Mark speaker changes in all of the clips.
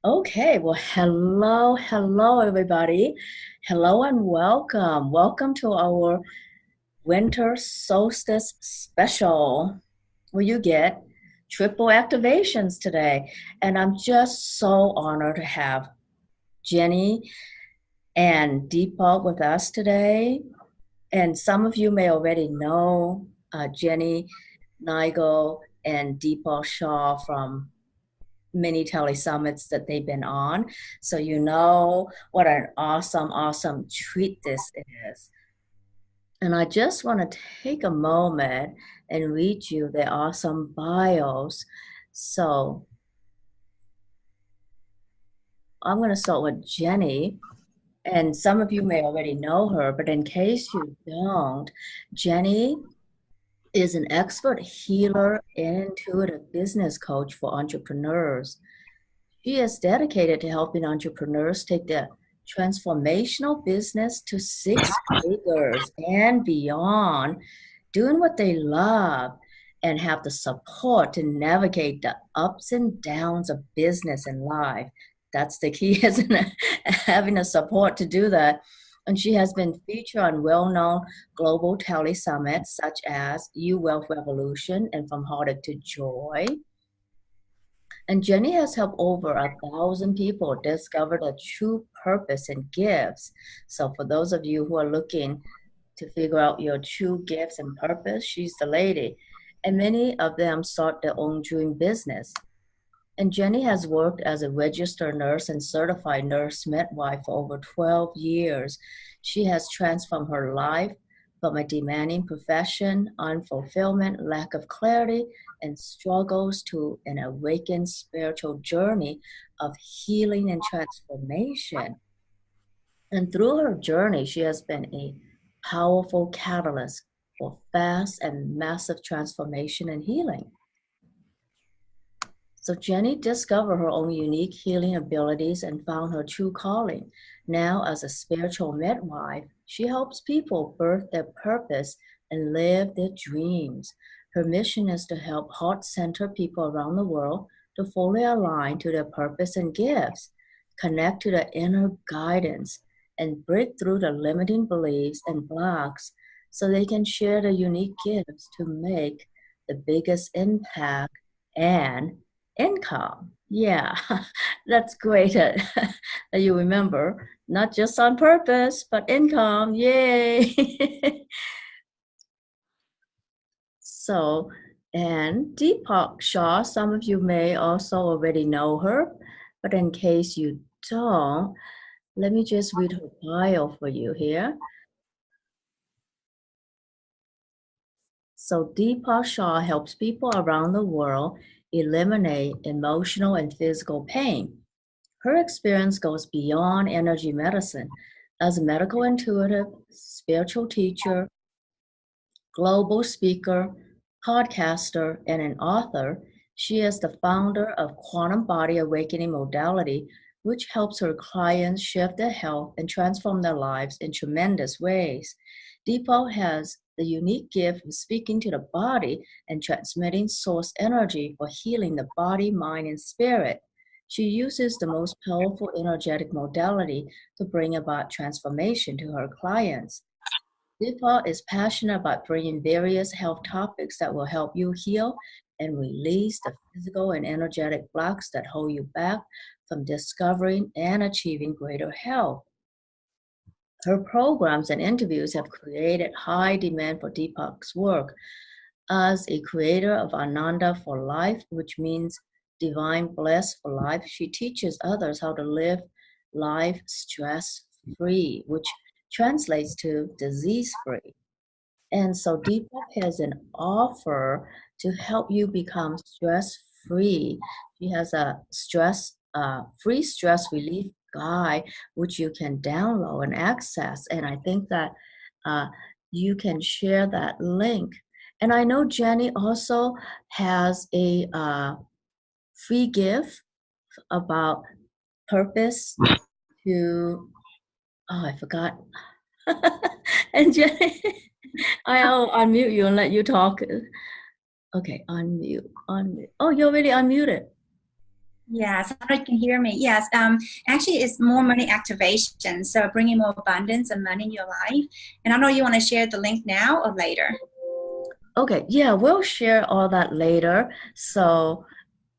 Speaker 1: Okay, well, hello, everybody. Hello and welcome. Welcome to our winter solstice special, where you get triple activations today. And I'm just so honored to have Jenny and Deepak with us today. And some of you may already know Jenny Nigel and Dipal Shah from many tele summits that they've been on. So you know what an awesome treat this is. And I just want to take a moment and read you their awesome bios. So I'm going to start with Jenny. And some of you may already know her, but in case you don't, Jenny is an expert healer and intuitive business coach for entrepreneurs. She is dedicated to helping entrepreneurs take their transformational business to six figures and beyond, doing what they love and have the support to navigate the ups and downs of business and life. That's the key, isn't it? Having the support to do that. And she has been featured on well-known global tele summits such as You Wealth Revolution and From Heartache to Joy. And Jenny has helped over 1,000 people discover their true purpose and gifts. So, for those of you who are looking to figure out your true gifts and purpose, she's the lady. And many of them start their own dream business. And Jenny has worked as a registered nurse and certified nurse midwife for over 12 years. She has transformed her life from a demanding profession, unfulfillment, lack of clarity, and struggles to an awakened spiritual journey of healing and transformation. And through her journey, she has been a powerful catalyst for fast and massive transformation and healing. So Jenny discovered her own unique healing abilities and found her true calling. Now, as a spiritual midwife, she helps people birth their purpose and live their dreams. Her mission is to help heart-centered people around the world to fully align to their purpose and gifts, connect to their inner guidance, and break through the limiting beliefs and blocks so they can share their unique gifts to make the biggest impact and income. Yeah, that's great that you remember, not just on purpose, but income. Yay. So, and Deepak Shah, some of you may also already know her, but in case you don't, let me just read her bio for you here. So Deepak Shah helps people around the world eliminate emotional and physical pain. Her experience goes beyond energy medicine. As a medical intuitive, spiritual teacher, global speaker, podcaster, and an author, she is the founder of Quantum Body Awakening Modality, which helps her clients shift their health and transform their lives in tremendous ways. Deepak has the unique gift of speaking to the body and transmitting source energy for healing the body, mind, and spirit. She uses the most powerful energetic modality to bring about transformation to her clients. Dipal is passionate about bringing various health topics that will help you heal and release the physical and energetic blocks that hold you back from discovering and achieving greater health. Her programs and interviews have created high demand for Deepak's work. As a creator of Ananda for Life, which means divine bliss for life, she teaches others how to live life stress free, which translates to disease free. And so Deepak has an offer to help you become stress free. She has a free stress relief guide which you can download and access. And I think that uh, you can share that link. And I know Jenny also has a free gift about purpose to, oh, I forgot. And Jenny, I'll unmute you and let you talk. Okay, unmute. Oh, you're already unmuted.
Speaker 2: Yes, I don't know if you can hear me. Yes, actually, it's more money activation. So bringing more abundance and money in your life. And I don't know you want to share the link now or later.
Speaker 1: Okay, yeah, we'll share all that later. So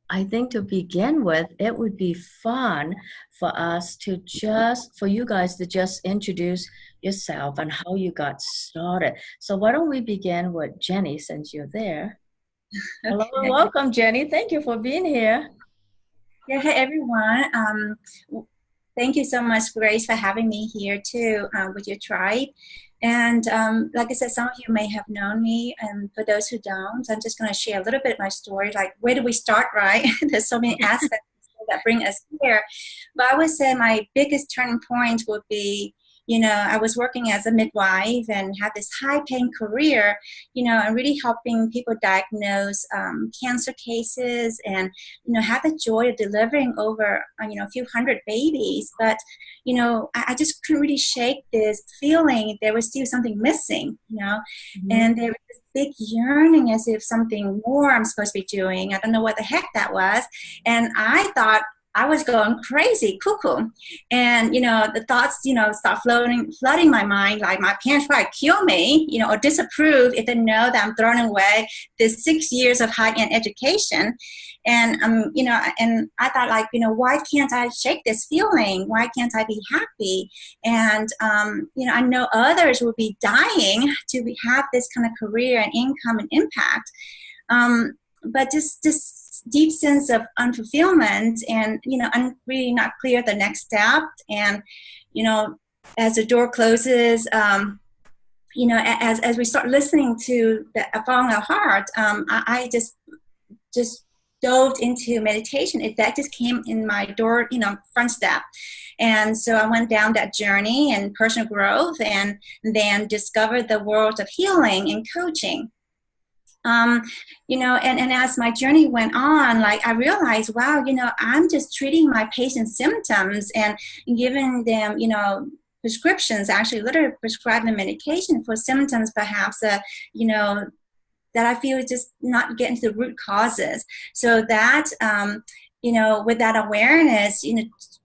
Speaker 1: I think to begin with, it would be fun for us to for you guys to just introduce yourself and how you got started. So why don't we begin with Jenny since you're there? Hello and
Speaker 2: Okay.
Speaker 1: welcome, Jenny. Thank you for being here.
Speaker 2: Yeah, hey everyone. Thank you so much, Grace, for having me here too with your tribe. And like I said, some of you may have known me, and for those who don't, I'm just going to share a little bit of my story. Like, where do we start, right? There's so many aspects that bring us here. But I would say my biggest turning point would be, I was working as a midwife and had this high paying career, and really helping people diagnose cancer cases and had the joy of delivering over, a few hundred babies. But, I just couldn't really shake this feeling there was still something missing,
Speaker 1: Mhm.
Speaker 2: and there was this big yearning as if something more I'm supposed to be doing. I don't know what the heck that was. And I thought I was going crazy, cuckoo. And, the thoughts, start flooding my mind, like my parents probably kill me, or disapprove if they know that I'm throwing away this 6 years of high-end education. And, and I thought, like, why can't I shake this feeling? Why can't I be happy? And, I know others will be dying to have this kind of career and income and impact. But just this deep sense of unfulfillment and, I'm really not clear the next step. And, as the door closes, as we start listening to the following our heart, I just dove into meditation. That just came in my door, front step. And so I went down that journey and personal growth, and then discovered the world of healing and coaching. um, and as my journey went on, like I realized, wow, I'm just treating my patient's symptoms and giving them, prescriptions, actually literally prescribing medication for symptoms perhaps, you know, that I feel just not getting to the root causes. So that, with that awareness,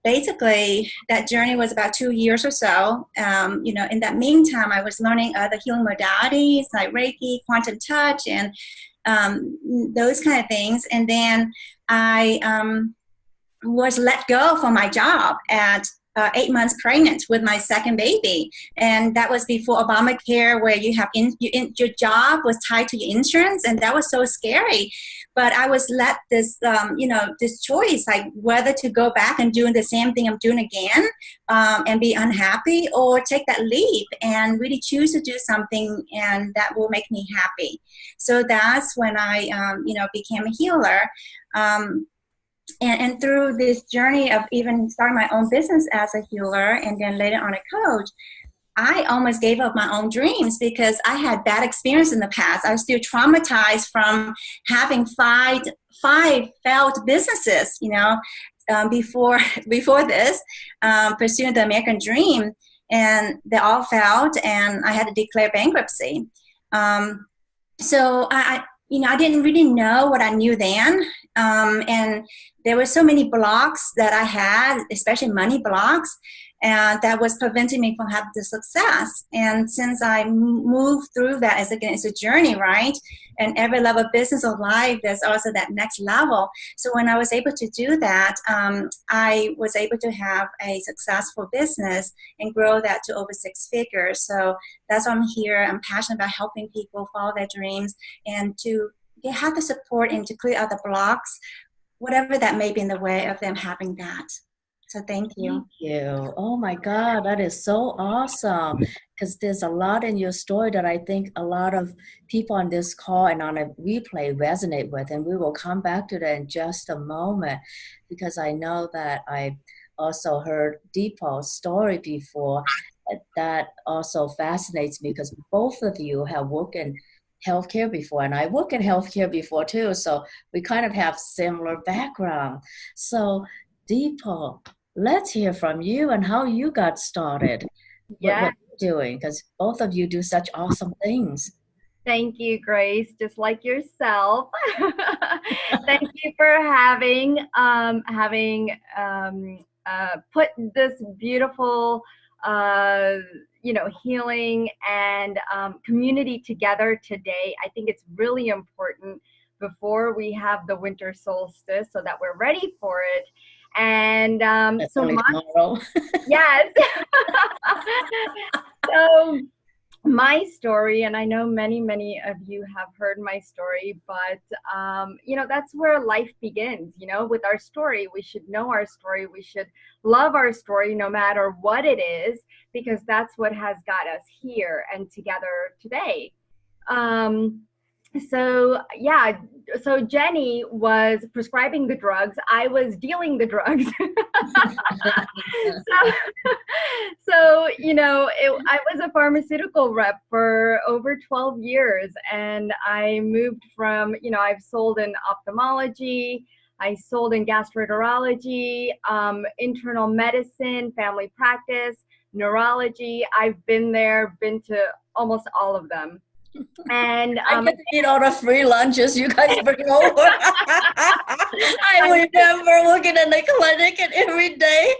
Speaker 2: basically that journey was about 2 years or so. In that meantime, I was learning other healing modalities like Reiki, quantum touch, and those kind of things. And then I was let go from my job at 8 months pregnant with my second baby, and that was before Obamacare, where you have your job was tied to your insurance, and that was so scary. But I was let this, this choice, like whether to go back and doing the same thing I'm doing again, and be unhappy, or take that leap and really choose to do something and that will make me happy. So that's when I, became a healer. Um, and through this journey of even starting my own business as a healer and then later on a coach, I almost gave up my own dreams because I had bad experience in the past. I was still traumatized from having five failed businesses, before before this, pursuing the American dream, and they all failed, and I had to declare bankruptcy. Um, so I didn't really know what I knew then, and there were so many blocks that I had, especially money blocks, and that was preventing me from having the success. And since I moved through that, as again, it's a journey, right? And every level of business or life, there's also that next level. So when I was able to do that, I was able to have a successful business and grow that to over 6 figures. So that's why I'm here. I'm passionate about helping people follow their dreams and to have the support and to clear out the blocks, whatever that may be in the way of them having that. So thank
Speaker 1: Thank
Speaker 2: you.
Speaker 1: you. Oh my God, that is so awesome. Because there's a lot in your story that I think a lot of people on this call and on a replay resonate with. And we will come back to that in just a moment, because I know that I also heard Deepal's story before. That also fascinates me because both of you have worked in healthcare before, and I work in healthcare before too. So we kind of have similar background. So Deepal, let's hear from you and how you got started with
Speaker 2: Yeah.
Speaker 1: what you're doing, because both of you do such awesome things.
Speaker 3: Thank you, Grace, just like yourself. Thank you for put this beautiful, uh, healing and community together today. I think it's really important before we have the winter solstice so that we're ready for it. And
Speaker 1: That's
Speaker 3: so
Speaker 1: only
Speaker 3: my
Speaker 1: tomorrow.
Speaker 3: yes. So my story, and I know many of you have heard my story, but that's where life begins. With our story, we should know our story. We should love our story no matter what it is, because that's what has got us here and together today. um, so yeah, so Jenny was prescribing the drugs, I was dealing the drugs. so, I was a pharmaceutical rep for over 12 years, and I moved from, I've sold in ophthalmology, I sold in gastroenterology, internal medicine, family practice, neurology. I've been to almost all of them. And
Speaker 1: I get to eat all the free lunches you guys bring over. I remember working in the clinic, and every day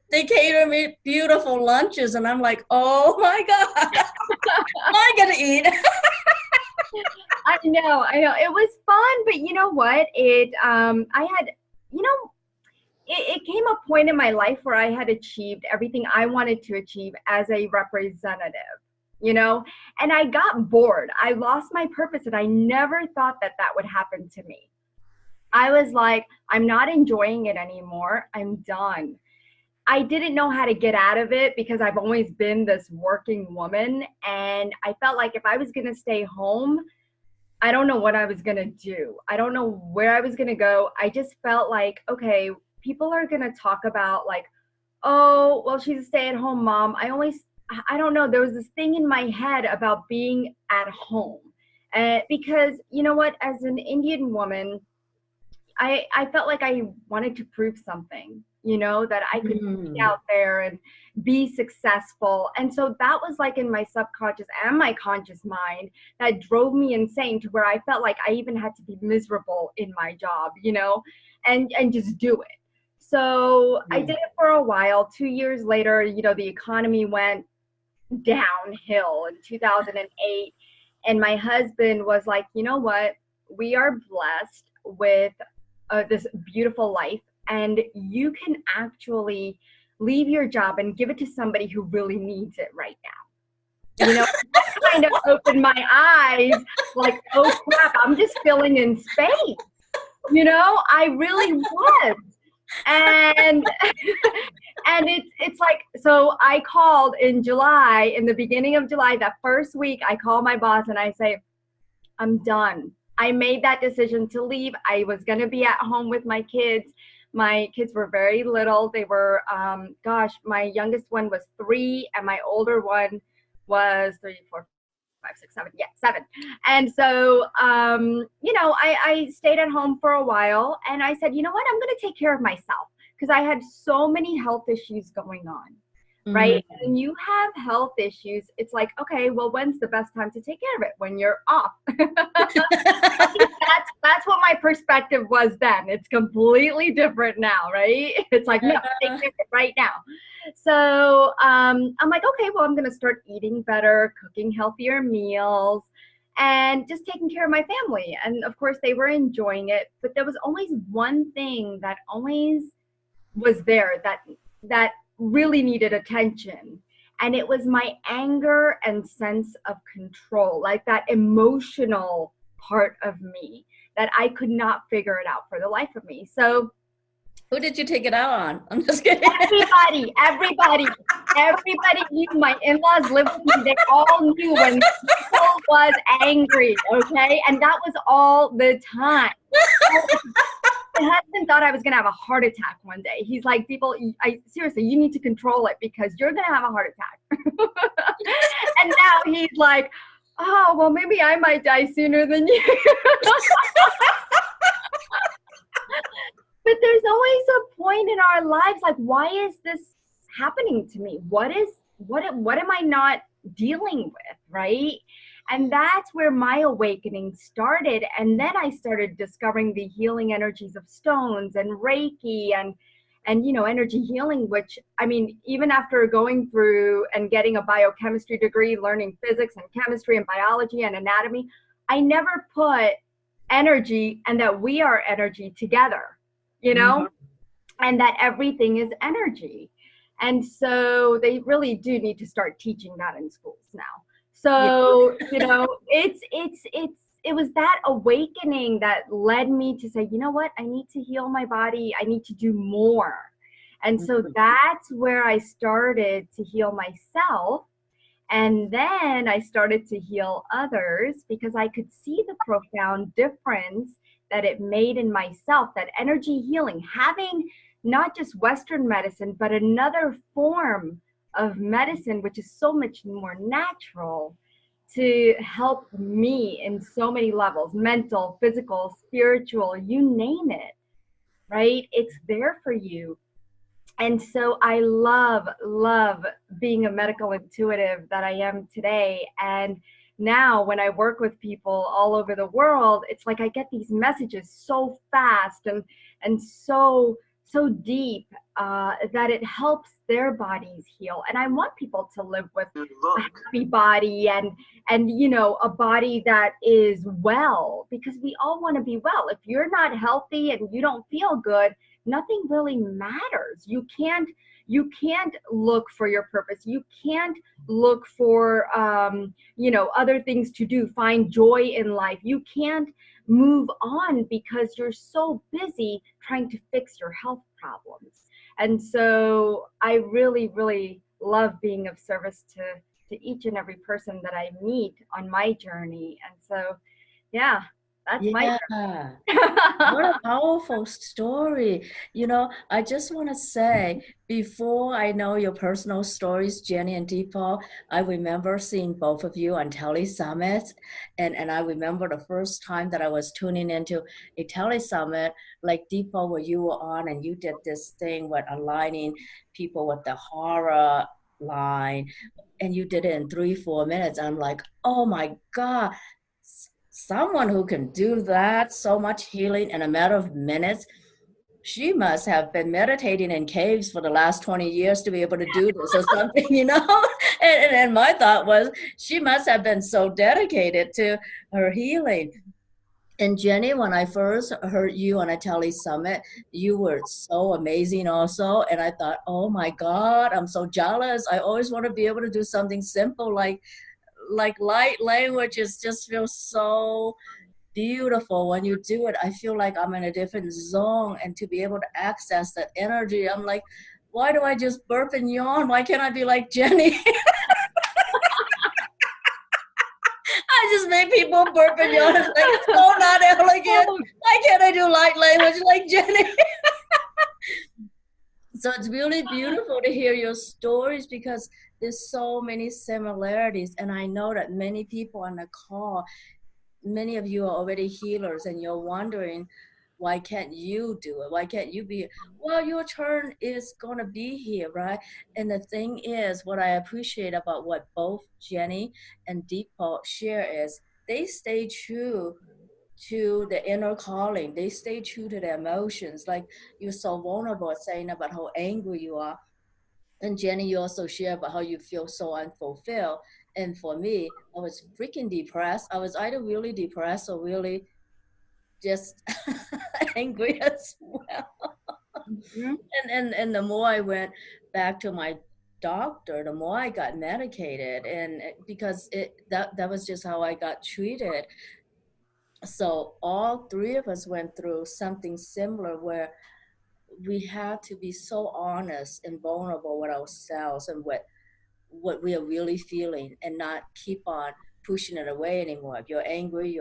Speaker 1: they cater me beautiful lunches, and I'm like, oh my God, I get to eat.
Speaker 3: I know, it was fun, but you know what? I had, it came a point in my life where I had achieved everything I wanted to achieve as a representative. And I got bored. I lost my purpose, and I never thought that would happen to me. I was like, I'm not enjoying it anymore. I'm done. I didn't know how to get out of it because I've always been this working woman. And I felt like if I was going to stay home, I don't know what I was going to do. I don't know where I was going to go. I just felt like, okay, people are going to talk about like, oh, well, she's a stay-at-home mom. I don't know. There was this thing in my head about being at home. Because you know what, as an Indian woman, I felt like I wanted to prove something, that I could be out there and be successful. And so that was like in my subconscious and my conscious mind that drove me insane, to where I felt like I even had to be miserable in my job, and just do it. So I did it for a while. 2 years later, the economy went downhill in 2008. And my husband was like, you know what? We are blessed with this beautiful life, and you can actually leave your job and give it to somebody who really needs it right now. That kind of opened my eyes, like, oh crap, I'm just filling in space. I really was. And and it's like, so I called in July, in the beginning of July, that first week, I call my boss and I say, I'm done. I made that decision to leave. I was going to be at home with my kids. My kids were very little. They were, my youngest one was 3 and my older one was 3, 4, 5, 6, 7. Yeah, 7. And so, I stayed at home for a while, and I said, you know what, I'm going to take care of myself, because I had so many health issues going on. Right? When you have health issues, it's like, okay, well, when's the best time to take care of it? When you're off. That's what my perspective was then. It's completely different now, right? It's like, no, take care of it right now. So I'm like, okay, well, I'm going to start eating better, cooking healthier meals, and just taking care of my family. And of course, they were enjoying it. But there was always one thing that always was there that really needed attention, and it was my anger and sense of control, like that emotional part of me that I could not figure it out for the life of me. So
Speaker 1: who did you take it out on? I'm just kidding.
Speaker 3: Everybody knew. My in-laws lived with me. They all knew when people was angry, okay? And that was all the time. My husband thought I was going to have a heart attack one day. He's like, seriously, you need to control it, because you're going to have a heart attack. And now he's like, oh, well, maybe I might die sooner than you. But there's always a point in our lives, like, why is this happening to me? What am I not dealing with, right? And that's where my awakening started. And then I started discovering the healing energies of stones and Reiki and energy healing, which, I mean, even after going through and getting a biochemistry degree, learning physics and chemistry and biology and anatomy, I never put energy and that we are energy together, you know, and that everything is energy. And so they really do need to start teaching that in schools now. So, it was that awakening that led me to say, you know what, I need to heal my body. I need to do more. And so that's where I started to heal myself. And then I started to heal others because I could see the profound difference that it made in myself, that energy healing, having not just Western medicine, but another form of medicine, which is so much more natural to help me in so many levels, mental, physical, spiritual, you name it, right? It's there for you. And so I love being a medical intuitive that I am today. And now when I work with people all over the world, it's like I get these messages so fast and so deep that it helps their bodies heal. And I want people to live with a happy body and a body that is well, because we all want to be well. If you're not healthy and you don't feel good, nothing really matters. You can't look for your purpose. You can't look for other things to do, find joy in life. You can't move on because you're so busy trying to fix your health problems. And so I really love being of service to each and every person that I meet on my journey. And so yeah, that's my
Speaker 1: Yeah. What a powerful story. I just want to say, before I know your personal stories, Jenny and Deepak, I remember seeing both of you on Tele Summit. And I remember the first time that I was tuning into a Tele Summit, like Deepak, where you were on and you did this thing with aligning people with the horror line. And you did it in 3-4 minutes. I'm like, oh my God, someone who can do that, so much healing in a matter of minutes, she must have been meditating in caves for the last 20 years to be able to do this or something. And my thought was, she must have been so dedicated to her healing. And Jenny, when I first heard you on a Tele Summit, you were so amazing also. And I thought, oh my God, I'm so jealous. I always want to be able to do something simple like light language. Is just feels so beautiful when you do it. I feel like I'm in a different zone, and to be able to access that energy, I'm like, why do I just burp and yawn? Why can't I be like Jenny? I just make people burp and yawn. It's like, so not elegant. Why can't I do light language like Jenny? So it's really beautiful to hear your stories, because there's so many similarities. And I know that many people on the call, many of you are already healers, and you're wondering, why can't you do it? Why can't you be? Well, your turn is going to be here, right? And the thing is, what I appreciate about what both Jenny and Deepak share is they stay true to the inner calling. They stay true to their emotions. Like, you're so vulnerable saying about how angry you are. And Jenny, you also share about how you feel so unfulfilled. And for me, I was freaking depressed. I was either really depressed or really just angry as well.
Speaker 3: Mhm.
Speaker 1: And the more I went back to my doctor, the more I got medicated, and because that was just how I got treated. So all three of us went through something similar, where we had to be so honest and vulnerable with ourselves and what we are really feeling, and not keep on pushing it away anymore. If you're angry,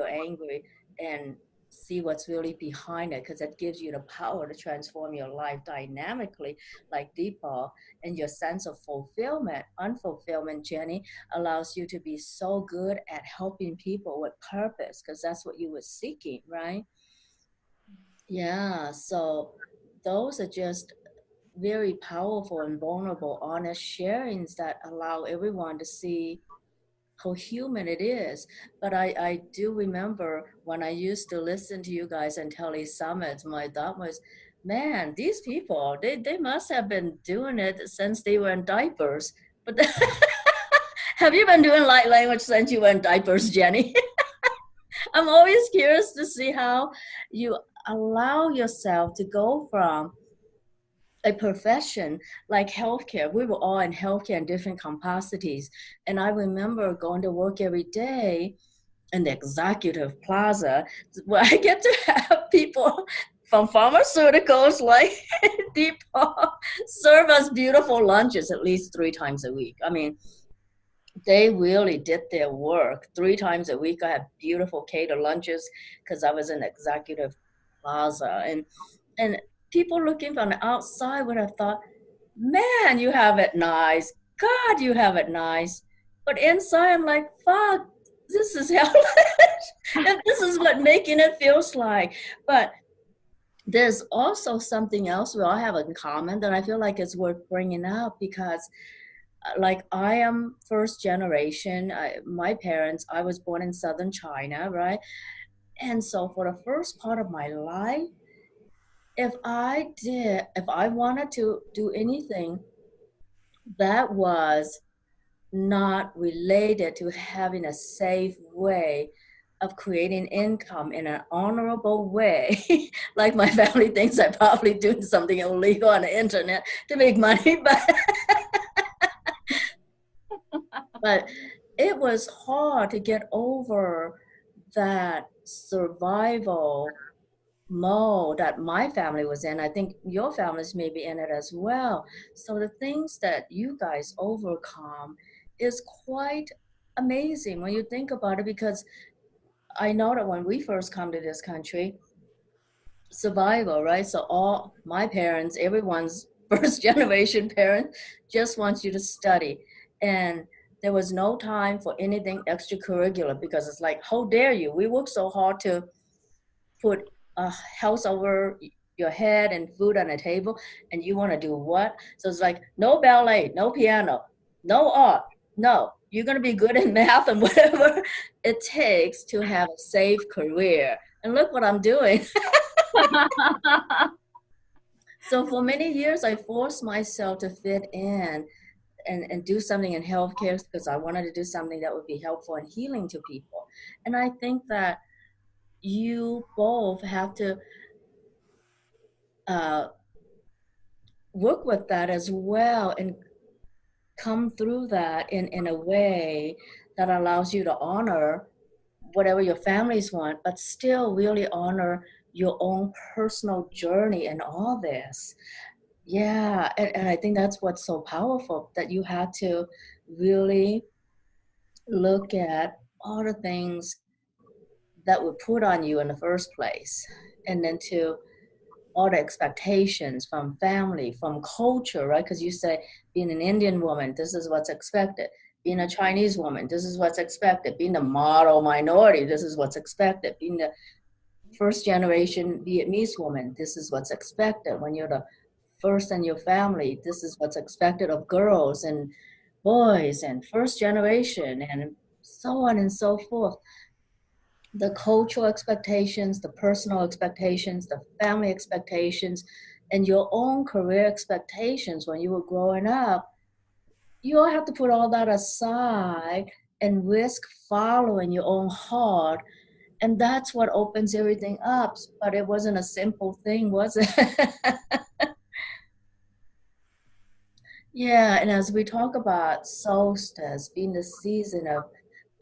Speaker 1: and see what's really behind it, because it gives you the power to transform your life dynamically, like Deepak. And your sense of unfulfillment, Jenny, allows you to be so good at helping people with purpose, because that's what you were seeking, right? Yeah, so those are just very powerful and vulnerable, honest sharings that allow everyone to see how human it is. But I do remember when I used to listen to you guys and tell these summits, my thought was, man, these people, they must have been doing it since they were in diapers. But have you been doing light language since you were in diapers, Jenny? I'm always curious to see how you allow yourself to go from a profession like healthcare. We were all in healthcare in different capacities. And I remember going to work every day in the executive plaza where I get to have people from pharmaceuticals like Dipal serve us beautiful lunches at least 3 times a week. I mean, they really did their work 3 times a week. I had beautiful catered lunches because I was in executive plaza, and people looking from the outside would have thought, man, you have it nice. God, you have it nice. But inside, I'm like, fuck, this is hellish. And this is what making it feels like. But there's also something else we all have in common that I feel like is worth bringing up because like I am first generation. My parents, I was born in southern China, right? And so for the first part of my life, if I wanted to do anything that was not related to having a safe way of creating income in an honorable way, like my family thinks I probably doing something illegal on the internet to make money, but it was hard to get over that survival mode that my family was in. I think your families may be in it as well. So the things that you guys overcome is quite amazing when you think about it, because I know that when we first come to this country, survival, right? So all my parents, everyone's first generation parent just wants you to study. And there was no time for anything extracurricular because it's like, how dare you? We work so hard to put a house over your head and food on the table, and you want to do what? So it's like, no ballet, no piano, no art, no. You're going to be good in math and whatever it takes to have a safe career. And look what I'm doing. So for many years, I forced myself to fit in and do something in healthcare because I wanted to do something that would be helpful and healing to people. And I think that you both have to uh, work with that as well and come through that in a way that allows you to honor whatever your families want, but still really honor your own personal journey in all this. Yeah, and I think that's what's so powerful, that you had to really look at all the things that were put on you in the first place, and then to all the expectations from family, from culture, right? Because you say, being an Indian woman, this is what's expected. Being a Chinese woman, this is what's expected. Being the model minority, this is what's expected. Being the first generation Vietnamese woman, this is what's expected. When you're the first in your family, this is what's expected of girls and boys and first generation and so on and so forth. The cultural expectations, the personal expectations, the family expectations, and your own career expectations when you were growing up, you all have to put all that aside and risk following your own heart. And that's what opens everything up. But it wasn't a simple thing, was it? Yeah, and as we talk about solstice being the season of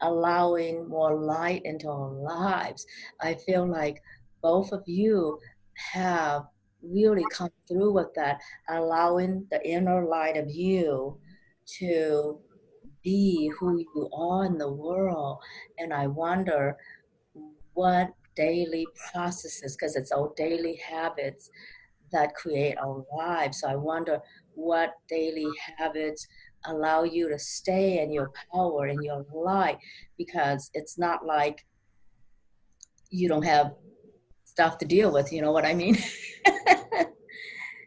Speaker 1: allowing more light into our lives, I feel like both of you have really come through with that, allowing the inner light of you to be who you are in the world. And I wonder what daily processes, because it's our daily habits that create our lives. So I wonder what daily habits allow you to stay in your power, in your light, because it's not like you don't have stuff to deal with, you know what I mean?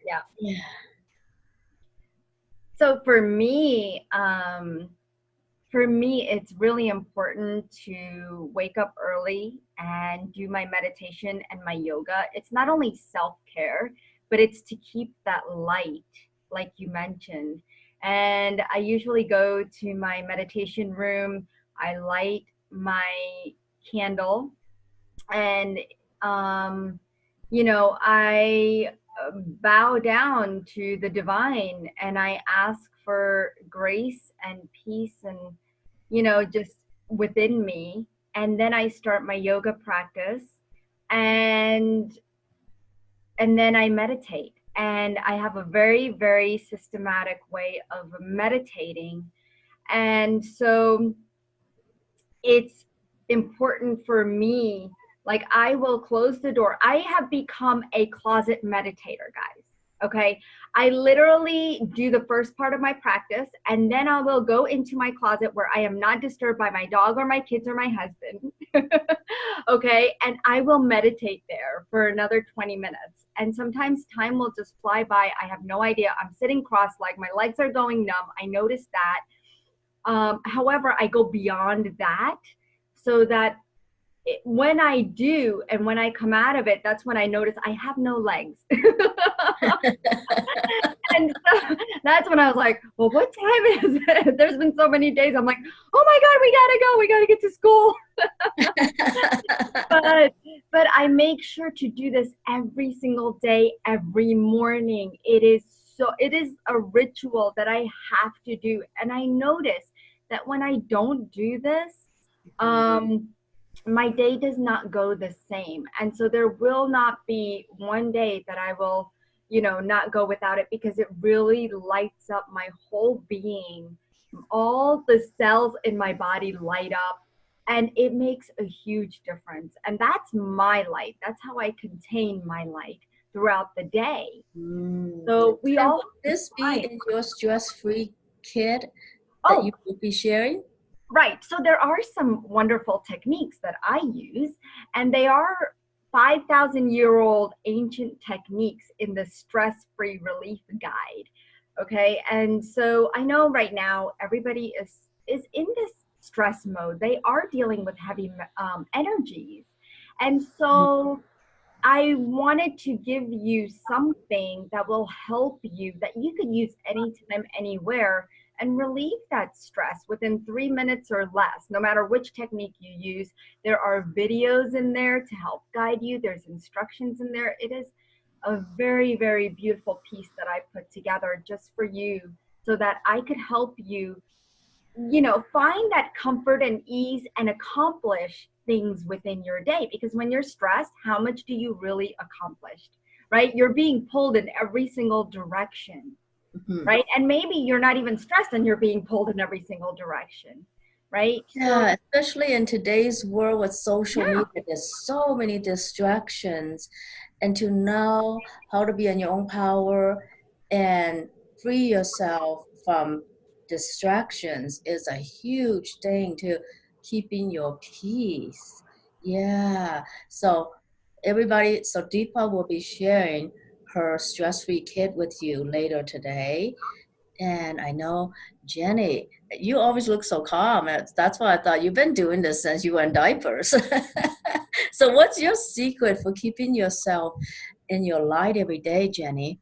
Speaker 3: Yeah.
Speaker 1: Yeah.
Speaker 3: So for me, for me, it's really important to wake up early and do my meditation and my yoga. It's not only self-care, but it's to keep that light, like you mentioned. And I usually go to my meditation room, I light my candle, and um, I bow down to the divine and I ask for grace and peace and just within me. And then I start my yoga practice, and then I meditate. And I have a very, very systematic way of meditating. And so it's important for me, like I will close the door. I have become a closet meditator, guys. Okay, I literally do the first part of my practice, and then I will go into my closet where I am not disturbed by my dog or my kids or my husband. Okay, and I will meditate there for another 20 minutes. And sometimes time will just fly by. I have no idea. I'm sitting cross-legged, my legs are going numb. I notice that. However, I go beyond that, so that when I do and when I come out of it, that's when I notice I have no legs. And so that's when I was like, well, what time is it? There's been so many days. I'm like, oh my God, we gotta go. We gotta get to school. But I make sure to do this every single day, every morning. It is a ritual that I have to do. And I notice that when I don't do this, my day does not go the same. And so there will not be one day that I will, not go without it, because it really lights up my whole being. All the cells in my body light up, and it makes a huge difference. And that's my light. That's how I contain my light throughout the day. So we all.
Speaker 1: Would this be in your stress-free kit that you will be sharing?
Speaker 3: Right. So there are some wonderful techniques that I use, and they are 5,000-year-old ancient techniques in the stress-free relief guide. Okay. And so I know right now everybody is in this stress mode. They are dealing with heavy energies. And so I wanted to give you something that will help you, that you could use anytime, anywhere, and relieve that stress within 3 minutes or less, no matter which technique you use. There are videos in there to help guide you. There's instructions in there. It is a very, very beautiful piece that I put together just for you, so that I could help you, find that comfort and ease and accomplish things within your day. Because when you're stressed, how much do you really accomplish, right? You're being pulled in every single direction. Right? And maybe you're not even stressed and you're being pulled in every single direction, right?
Speaker 1: Yeah, especially in today's world with social media, there's so many distractions. And to know how to be in your own power and free yourself from distractions is a huge thing to keeping your peace. Yeah. So Deepa will be sharing her stress-free kit with you later today. And I know, Jenny, you always look so calm. That's why I thought you've been doing this since you were in diapers. So what's your secret for keeping yourself in your light every day, Jenny?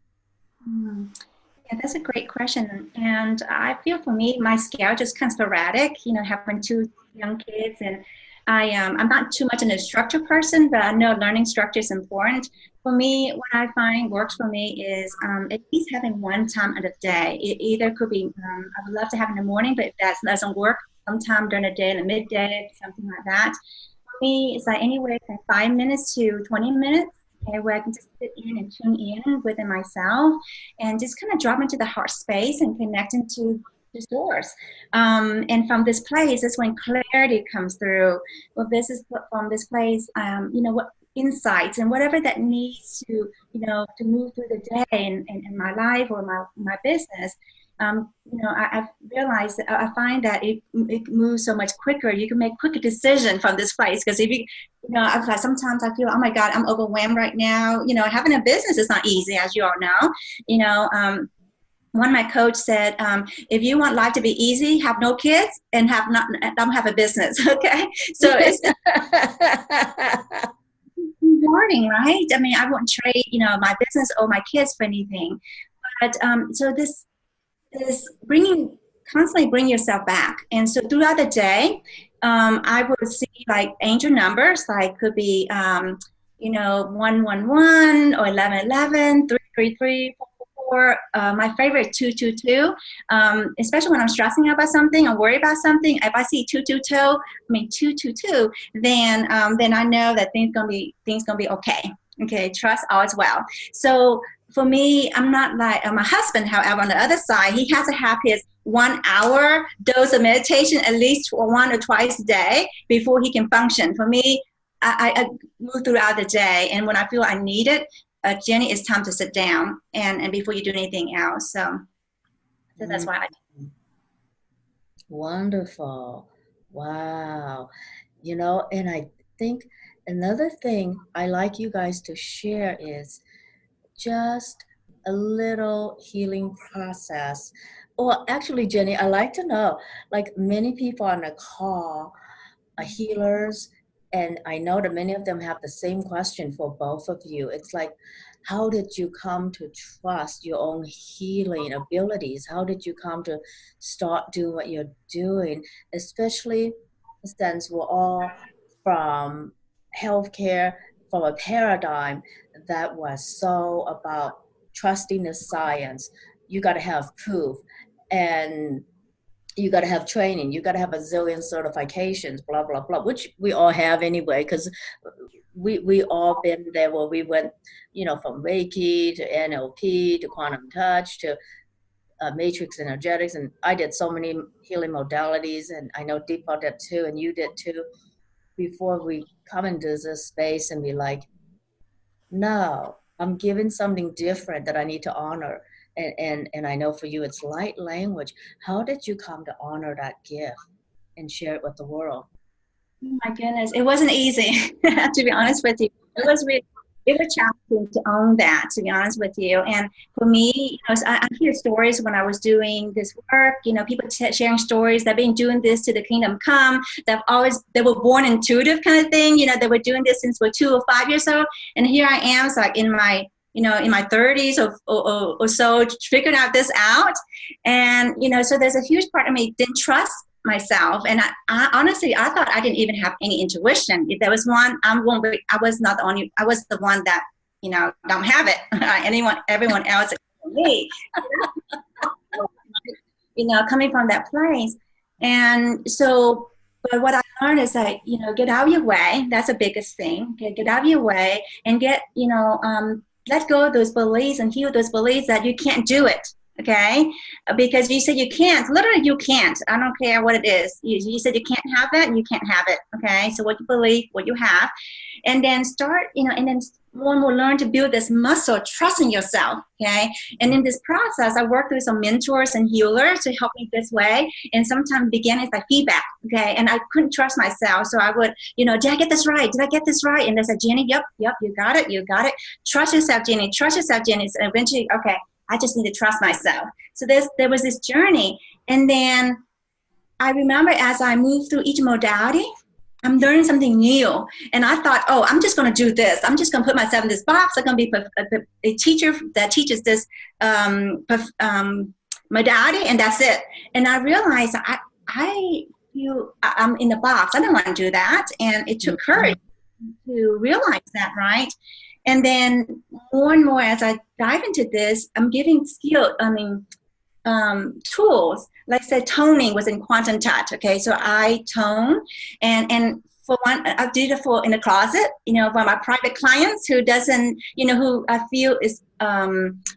Speaker 2: Yeah, that's a great question. And I feel for me, my schedule is kind of sporadic, having 2 young kids, and I'm not too much an instructor person, but I know learning structure is important. For me, what I find works for me is at least having one time of the day. It either could be, I would love to have in the morning, but if that doesn't work, sometime during the day, in the midday, something like that. For me, it's like anywhere from 5 minutes to 20 minutes. Okay, where I can just sit in and tune in within myself and just kind of drop into the heart space and connect into the source. And from this place, that's when clarity comes through. Well, this is from this place, what insights and whatever that needs to, to move through the day in my life or my business. I've realized that I find that it moves so much quicker. You can make quicker decisions from this place. Because if I've like sometimes I feel, oh my God, I'm overwhelmed right now. Having a business is not easy, as you all know. one of my coach said, if you want life to be easy, have no kids and don't have a business. Okay. So it's rewarding, right? I mean, I wouldn't trade, my business or my kids for anything. But so this constantly bring yourself back. And so throughout the day, I would see like angel numbers, like could be, 111 or 1111, 333, 444. My favorite 222. Especially when I'm stressing about something or worried about something. If I see 222, then I know that things gonna be okay. Okay, trust all is well. So for me, I'm not like my husband. However, on the other side, he has to have his 1 hour dose of meditation at least 1 or twice a day before he can function. For me, I move throughout the day, and when I feel I need it, Jenny, it's time to sit down and before you do anything else. So that's why.
Speaker 1: Wonderful. Wow. And I think another thing I like you guys to share is just a little healing process. Well, actually, Jenny, I like to know, like many people on the call are healers, and I know that many of them have the same question for both of you. It's like, how did you come to trust your own healing abilities? How did you come to start doing what you're doing? Especially since we're all from healthcare, from a paradigm that was so about trusting the science. You got to have proof, and you got to have training. You got to have a zillion certifications, blah, blah, blah, which we all have anyway, because we all been there where we went, from Reiki to NLP to quantum touch to matrix energetics. And I did so many healing modalities, and I know Dipal did too, and you did too, before we come into this space and be like, no, I'm giving something different that I need to honor. And I know for you, it's light language. How did you come to honor that gift and share it with the world?
Speaker 2: Oh my goodness, it wasn't easy, to be honest with you. It was challenging to own that, to be honest with you. And for me, I hear stories when I was doing this work, people sharing stories. They've been doing this to the kingdom come. They were born intuitive kind of thing. They were doing this since we're 2 or 5 years old. And here I am, it's like in my 30s or so, figuring this out. And, so there's a huge part of me didn't trust myself. And I honestly, I thought I didn't even have any intuition. If there was one, I was not the only, I was the one that, don't have it. Everyone else except me, coming from that place. And so, but what I learned is that, get out of your way. That's the biggest thing. Okay? Get out of your way and let go of those beliefs and heal those beliefs that you can't do it. Okay, because you said you can't. Literally, you can't. I don't care what it is. You said you can't have that, and you can't have it. Okay, so what you believe, what you have, and then start. And then one will learn to build this muscle, trusting yourself. Okay, and in this process, I worked with some mentors and healers to help me this way. And sometimes beginnings like feedback. Okay, and I couldn't trust myself, so I would, did I get this right? Did I get this right? And they said, Jenny, yep, you got it. Trust yourself, Jenny. Trust yourself, Jenny. And eventually, okay. I just need to trust myself. So there was this journey. And then I remember as I moved through each modality, I'm learning something new. And I thought, I'm just going to do this. I'm just going to put myself in this box. I'm going to be a teacher that teaches this modality, and that's it. And I realized I feel I'm in the box. I don't want to do that. And it took courage to realize that, right? And then more and more as I dive into this, I'm giving tools. Like I said, toning was in quantum touch. Okay, so I tone, and for one, I did it in the closet. For my private clients who doesn't, who I feel is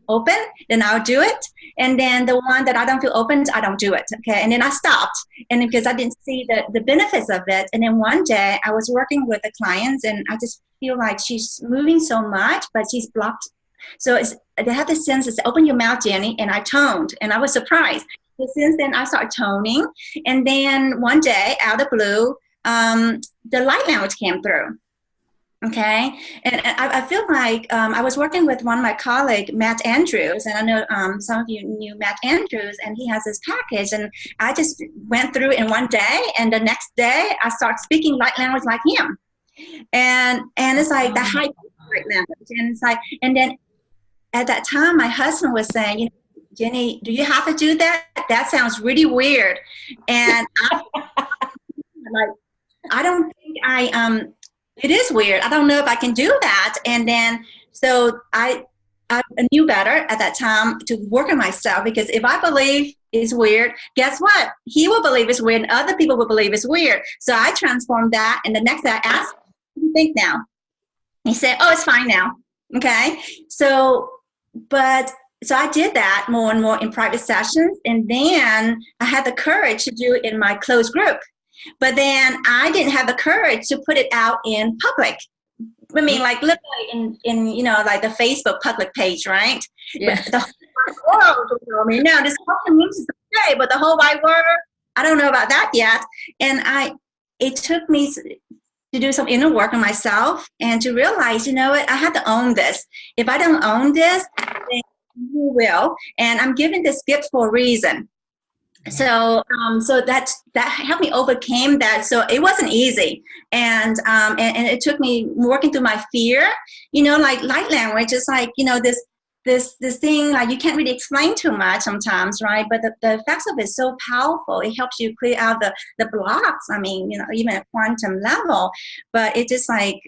Speaker 2: open, then I'll do it. And then the one that I don't feel open, I don't do it. Okay, and then I stopped, and because I didn't see the benefits of it. And then one day I was working with the clients, and I just feel like she's moving so much, but she's blocked. So they have the sense to open your mouth, Jenny, and I toned, and I was surprised. So since then, I started toning, and then one day, out of the blue, the light language came through. Okay, and I feel like I was working with one of my colleagues, Matt Andrews, and I know some of you knew Matt Andrews, and he has this package, and I just went through in one day, and the next day I start speaking light language like him, and it's like the high light language, and it's like, and then at that time my husband was saying, you know, Jenny, do you have to do that? That sounds really weird, and I like, I don't think it is weird. I don't know if I can do that. And then, so I knew better at that time to work on myself, because if I believe it's weird, guess what? He will believe it's weird and other people will believe it's weird. So I transformed that. And the next day I asked, what do you think now? He said, oh, it's fine now. Okay. So, so I did that more and more in private sessions. And then I had the courage to do it in my closed group. But then I didn't have the courage to put it out in public. I mean, like literally in you know, like the Facebook public page, right?
Speaker 1: Yeah.
Speaker 2: But the whole world don't know me. Now, this whole community is okay, but the whole wide world, I don't know about that yet. And it took me to do some inner work on myself and to realize, you know what, I have to own this. If I don't own this, then you will. And I'm giving this gift for a reason. So so that helped me overcome that. So it wasn't easy, and it took me working through my fear. You know, like light language is like, you know, this thing, like you can't really explain too much sometimes, right? But the effects of it is so powerful. It helps you clear out the blocks. I mean, you know, even at quantum level. But it just like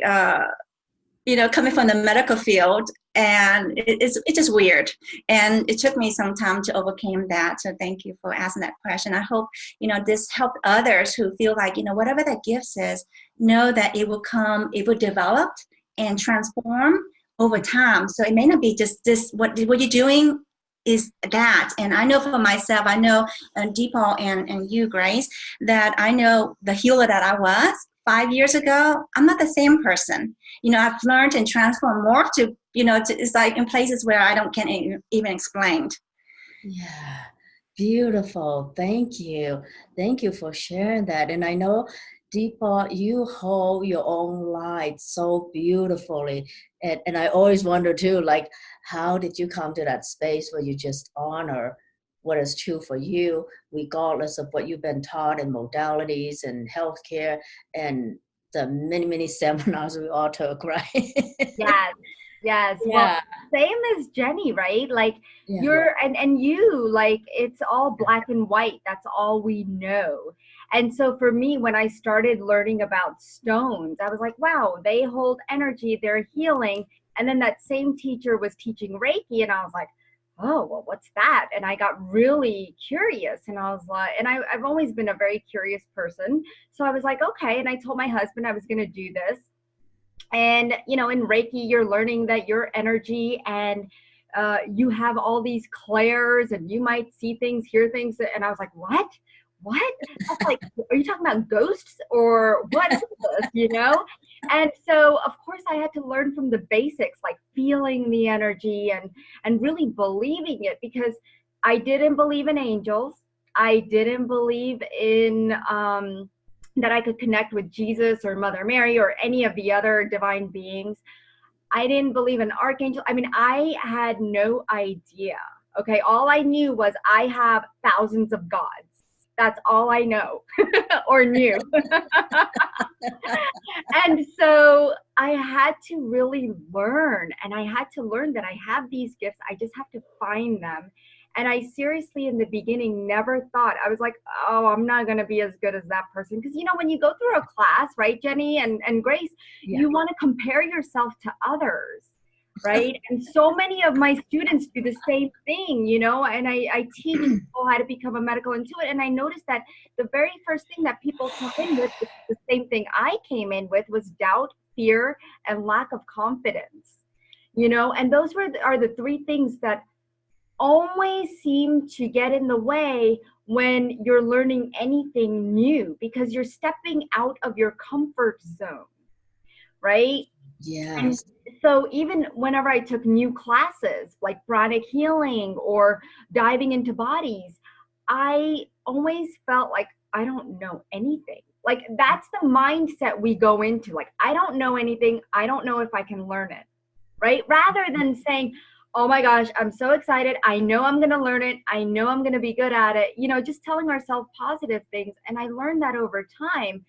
Speaker 2: you know, coming from the medical field, and it's just weird. And it took me some time to overcome that. So thank you for asking that question. I hope, you know, this helped others who feel like, you know, whatever that gift is, know that it will develop and transform over time. So it may not be just this, what you're doing is that. And I know for myself, I know Dipal and you, Grace, that I know the healer that I was 5 years ago, I'm not the same person. You know, I've learned and transformed more to, you know, it's like in places where I can't even explain.
Speaker 1: Yeah, beautiful. Thank you. Thank you for sharing that. And I know, Deepa, you hold your own light so beautifully. And I always wonder too, like, how did you come to that space where you just honor what is true for you, regardless of what you've been taught in modalities and healthcare and the many, many seminars we all took, right?
Speaker 3: Yes, yes. Well,
Speaker 1: Yeah.
Speaker 3: same as Jenny, right? Like
Speaker 1: Yeah.
Speaker 3: you're and you, like it's all black and white. That's all we know. And so for me, when I started learning about stones, I was like, wow, they hold energy, they're healing. And then that same teacher was teaching Reiki, and I was like, oh, well, what's that? And I got really curious, and I was like, and I've always been a very curious person. So I was like, okay. And I told my husband I was going to do this. And, you know, in Reiki, you're learning that your energy and you have all these clairs and you might see things, hear things. And I was like, what? What? That's like, are you talking about ghosts or what is this, you know? And so, of course, I had to learn from the basics, like feeling the energy and really believing it, because I didn't believe in angels. I didn't believe in that I could connect with Jesus or Mother Mary or any of the other divine beings. I didn't believe in archangel. I mean, I had no idea. Okay, all I knew was I have thousands of gods. That's all I know or knew. And so I had to really learn, and I had to learn that I have these gifts. I just have to find them. And I seriously, in the beginning, never thought, I was like, oh, I'm not going to be as good as that person. Because, you know, when you go through a class, right, Jenny and Grace,
Speaker 1: Yeah.
Speaker 3: you want to compare yourself to others, right? And so many of my students do the same thing, you know, and I teach people how to become a medical intuitive. And I noticed that the very first thing that people come in with, the same thing I came in with, was doubt, fear, and lack of confidence, you know, and those are the three things that always seem to get in the way when you're learning anything new, because you're stepping out of your comfort zone, right?
Speaker 1: Yes.
Speaker 3: And so even whenever I took new classes like pranic healing or diving into bodies, I always felt like I don't know anything, Like that's the mindset we go into. Like, I don't know anything. I don't know if I can learn it. Right? Rather than saying, oh my gosh, I'm so excited. I know I'm going to learn it. I know I'm going to be good at it. You know, just telling ourselves positive things. And I learned that over time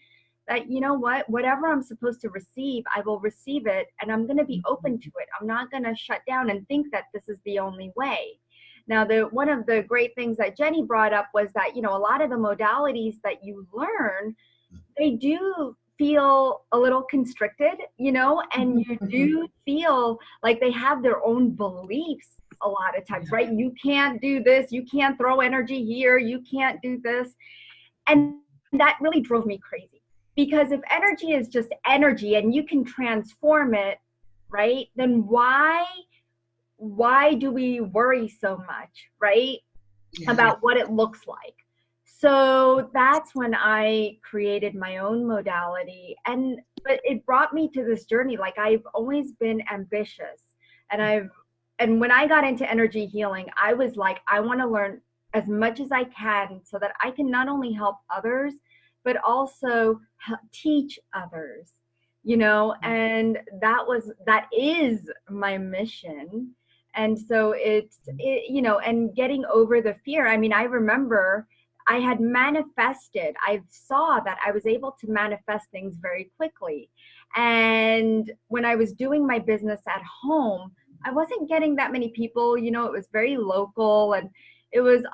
Speaker 3: that, you know what, whatever I'm supposed to receive, I will receive it. And I'm going to be open to it. I'm not going to shut down and think that this is the only way. Now, one of the great things that Jenny brought up was that, you know, a lot of the modalities that you learn, they do feel a little constricted, you know, and you do feel like they have their own beliefs a lot of times, right? You can't do this, you can't throw energy here, you can't do this. And that really drove me crazy, because if energy is just energy and you can transform it, right, then why do we worry so much, right, about what it looks like? So that's when I created my own modality. But it brought me to this journey. Like, I've always been ambitious, and when I got into energy healing, I was like, I want to learn as much as I can so that I can not only help others, but also teach others, you know, and that is my mission. And so you know, and getting over the fear. I mean, I remember I had manifested, I saw that I was able to manifest things very quickly. And when I was doing my business at home, I wasn't getting that many people, you know, it was very local, and it was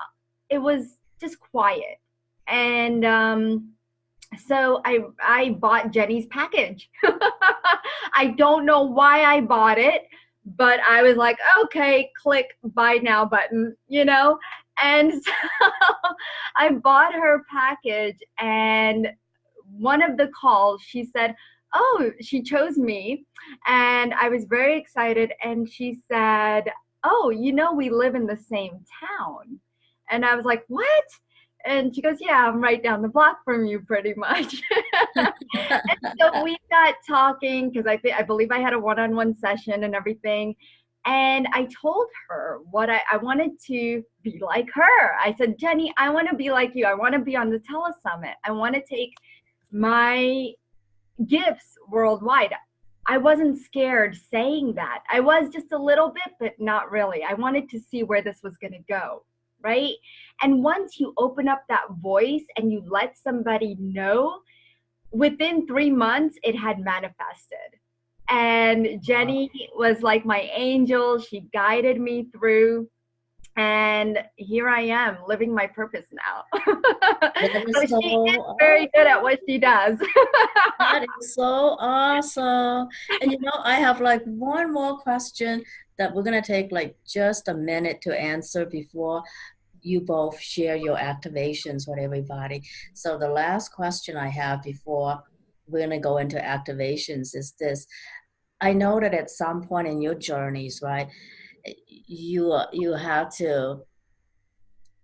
Speaker 3: just quiet. And so I bought Jenny's package. I don't know why I bought it, but I was like, okay, click buy now button, you know? And so I bought her package, and one of the calls, she said, oh, she chose me. And I was very excited. And she said, oh, you know, we live in the same town. And I was like, what? And she goes, yeah, I'm right down the block from you pretty much. And so we got talking, because I believe I had a one-on-one session and everything. And I told her what I wanted to be like her. I said, Jenny, I want to be like you. I want to be on the Telesummit. I want to take my gifts worldwide. I wasn't scared saying that. I was just a little bit, but not really. I wanted to see where this was going to go, right? And once you open up that voice and you let somebody know, within 3 months, it had manifested. And Jenny was like my angel. She guided me through. And here I am living my purpose now. So she is very good at what she does.
Speaker 1: That is so awesome. And you know, I have like one more question that we're going to take like just a minute to answer before you both share your activations with everybody. So the last question I have before we're going to go into activations is this. I know that at some point in your journeys, right, you have to,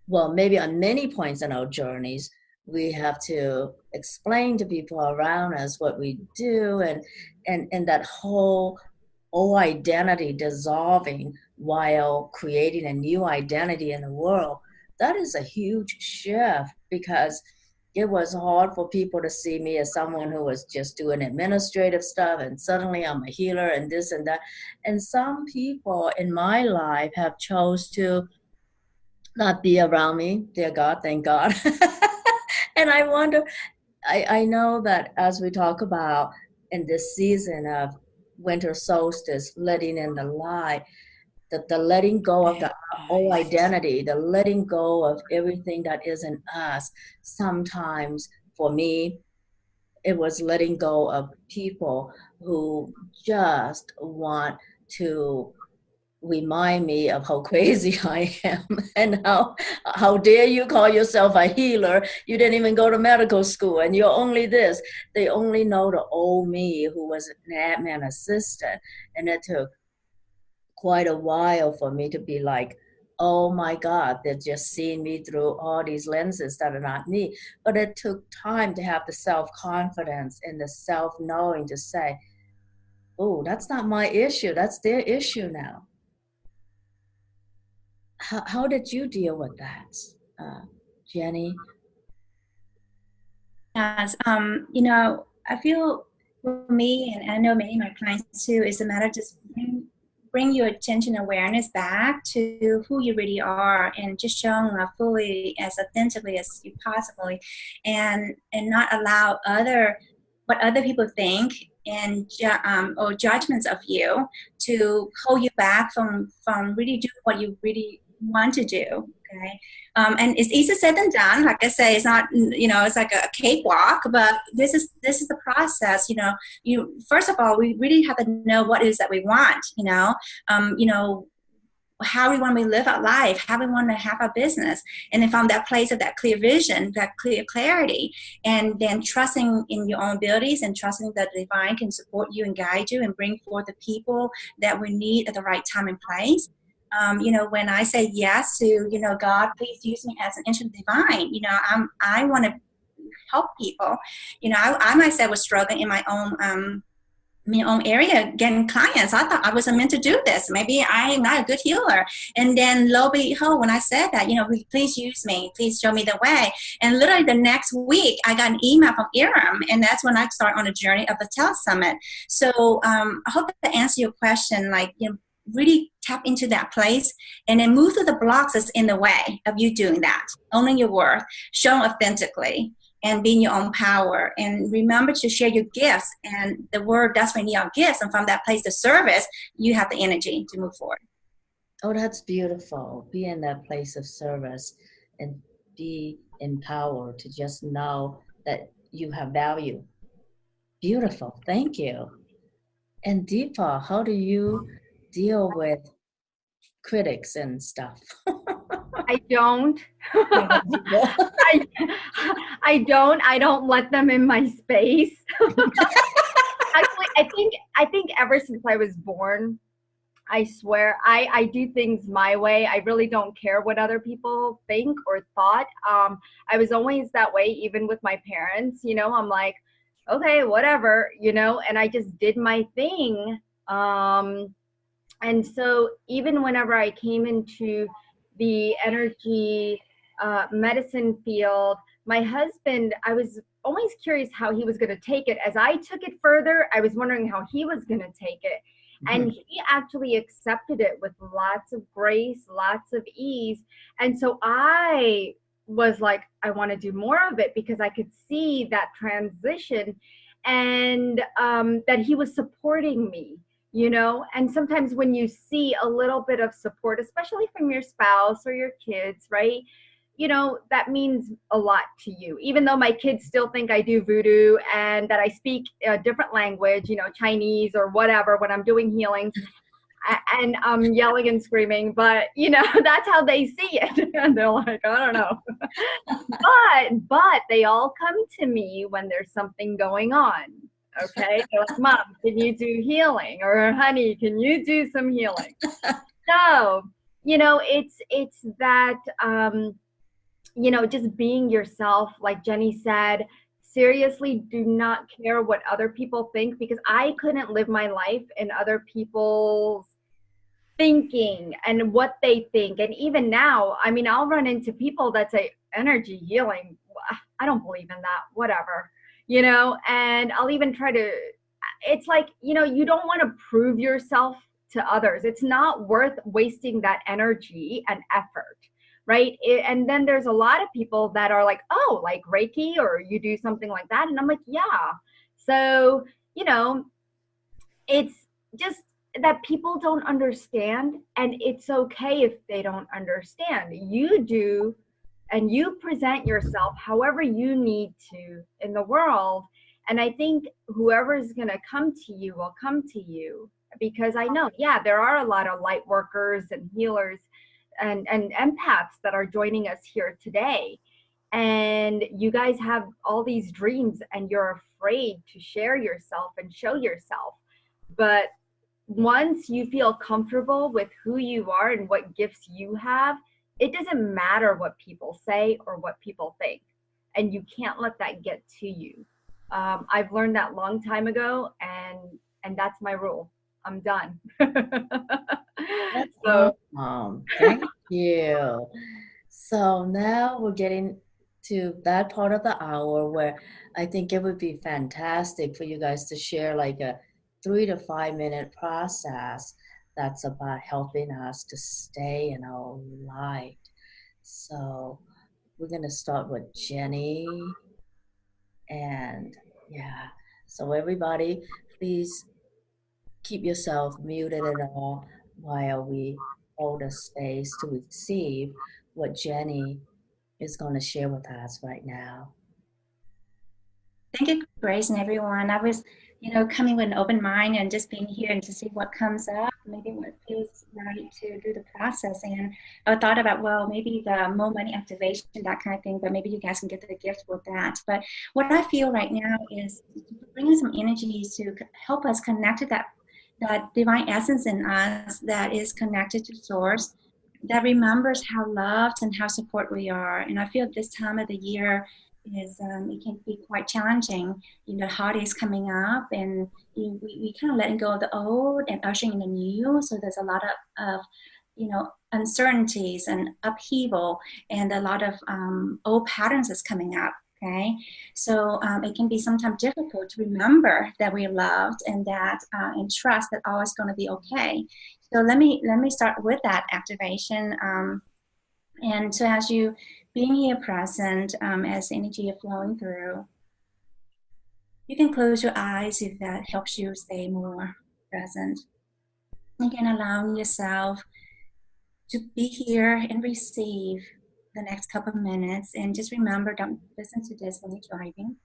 Speaker 1: well, maybe on many points in our journeys, we have to explain to people around us what we do, and that whole old identity dissolving while creating a new identity in the world. That is a huge shift, because it was hard for people to see me as someone who was just doing administrative stuff, and suddenly I'm a healer and this and that. And some people in my life have chose to not be around me, dear God, thank God. And I wonder, I know that as we talk about in this season of winter solstice, letting in the light, the letting go of the old identity, the letting go of everything that isn't us. Sometimes for me, it was letting go of people who just want to remind me of how crazy I am, and how dare you call yourself a healer? You didn't even go to medical school, and you're only this. They only know the old me who was an admin assistant, and it took quite a while for me to be like, oh my God, they're just seeing me through all these lenses that are not me. But it took time to have the self-confidence and the self-knowing to say, oh, that's not my issue, that's their issue now. How did you deal with that, Jenny?
Speaker 2: Yes, you know, I feel for me, and I know many of my clients too, is a matter of just bring your attention awareness back to who you really are, and just showing up fully as authentically as you possibly, and not allow what other people think and or judgments of you to hold you back from really doing what you really want to do. Okay, and it's easier said than done. Like I say, it's not, you know, it's like a cakewalk, but this is the process. You know, you first of all, we really have to know what it is that we want. You know, how we want to live our life, how we want to have our business, and then from that place of that clear vision, that clear clarity, and then trusting in your own abilities and trusting that the divine can support you and guide you and bring forth the people that we need at the right time and place. You know, when I say yes to, you know, God, please use me as an instrument of divine, you know, I want to help people. You know, I myself was struggling in my own area getting clients. I thought I wasn't meant to do this. Maybe I am not a good healer. And then lo and behold, when I said that, you know, please use me, please show me the way. And literally the next week, I got an email from Iram, and that's when I started on the journey of the Summit. So I hope to answer your question, like, you know, really tap into that place and then move through the blocks that's in the way of you doing that, owning your worth, showing authentically, and being your own power. And remember to share your gifts. And the word does need our gifts. And from that place of service, you have the energy to move forward.
Speaker 1: Oh, that's beautiful. Be in that place of service and be empowered to just know that you have value. Beautiful. Thank you. And Deepa, how do you deal with critics and stuff?
Speaker 3: I don't. I, I don't let them in my space. Actually, I think ever since I was born, I swear I do things my way. I really don't care what other people think or thought. I was always that way, even with my parents. You know, I'm like, okay, whatever, you know, and I just did my thing. And so even whenever I came into the energy medicine field, my husband, I was always curious how he was going to take it. As I took it further, I was wondering how he was going to take it. And he actually accepted it with lots of grace, lots of ease. And so I was like, I want to do more of it because I could see that transition, and that he was supporting me, you know. And sometimes when you see a little bit of support, especially from your spouse or your kids, right, you know, that means a lot to you. Even though my kids still think I do voodoo and that I speak a different language, you know, Chinese or whatever, when I'm doing healings, and I'm yelling and screaming, but you know, that's how they see it. And they're like, I don't know. but they all come to me when there's something going on. Okay, they're like, Mom, can you do healing? Or honey, can you do some healing? So, you know, it's that you know, just being yourself, like Jenny said. Seriously, do not care what other people think, because I couldn't live my life in other people's thinking and what they think. And even now, I mean, I'll run into people that say energy healing, I don't believe in that, whatever, you know. And I'll even try to, it's like, you know, you don't want to prove yourself to others. It's not worth wasting that energy and effort, right? And then there's a lot of people that are like, oh, like Reiki, or you do something like that. And I'm like, yeah. So, you know, it's just that people don't understand, and it's okay if they don't understand. You do, and you present yourself however you need to in the world. And I think whoever is going to come to you will come to you, because I know, yeah, there are a lot of light workers and healers and empaths that are joining us here today. And you guys have all these dreams and you're afraid to share yourself and show yourself. But once you feel comfortable with who you are and what gifts you have, it doesn't matter what people say or what people think. And you can't let that get to you. I've learned that long time ago, and that's my rule. I'm done.
Speaker 1: That's
Speaker 3: So
Speaker 1: awesome. Thank you. So now we're getting to that part of the hour where I think it would be fantastic for you guys to share like a 3 to 5 minute process that's about helping us to stay in our light. So we're going to start with Jenny. And yeah, so everybody, please keep yourself muted and all while we hold a space to receive what Jenny is going to share with us right now.
Speaker 2: Thank you, Grace, and everyone. I was, coming with an open mind and just being here and to see what comes up, maybe what feels right to do the process. And I thought about, well, maybe the more money activation, that kind of thing, but maybe you guys can get the gift with that. But what I feel right now is bringing some energies to help us connect to that divine essence in us that is connected to source, that remembers how loved and how support we are. And I feel this time of the year is it can be quite challenging. Holidays coming up, and we kind of letting go of the old and ushering in the new. So there's a lot of uncertainties and upheaval, and a lot of old patterns that's coming up. Okay, so it can be sometimes difficult to remember that we're loved and that and trust that all is going to be okay. So let me start with that activation. And so as you being here present, as energy is flowing through, you can close your eyes if that helps you stay more present. Again, allowing yourself to be here and receive the next couple of minutes. And just remember, don't listen to this when you're driving.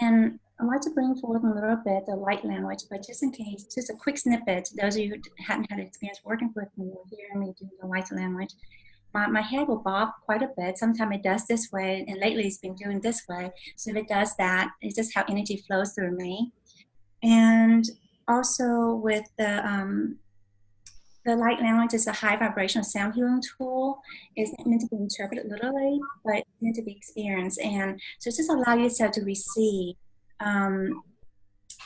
Speaker 2: And I want to bring forward a little bit the light language, but just in case, just a quick snippet. Those of you who hadn't had experience working with me will hear me do the light language. My head will bob quite a bit. Sometimes it does this way, and lately it's been doing this way. So if it does that, it's just how energy flows through me. And also with the light language is a high vibrational sound healing tool. It's not meant to be interpreted literally, but it's meant to be experienced. And so just allow yourself to receive. And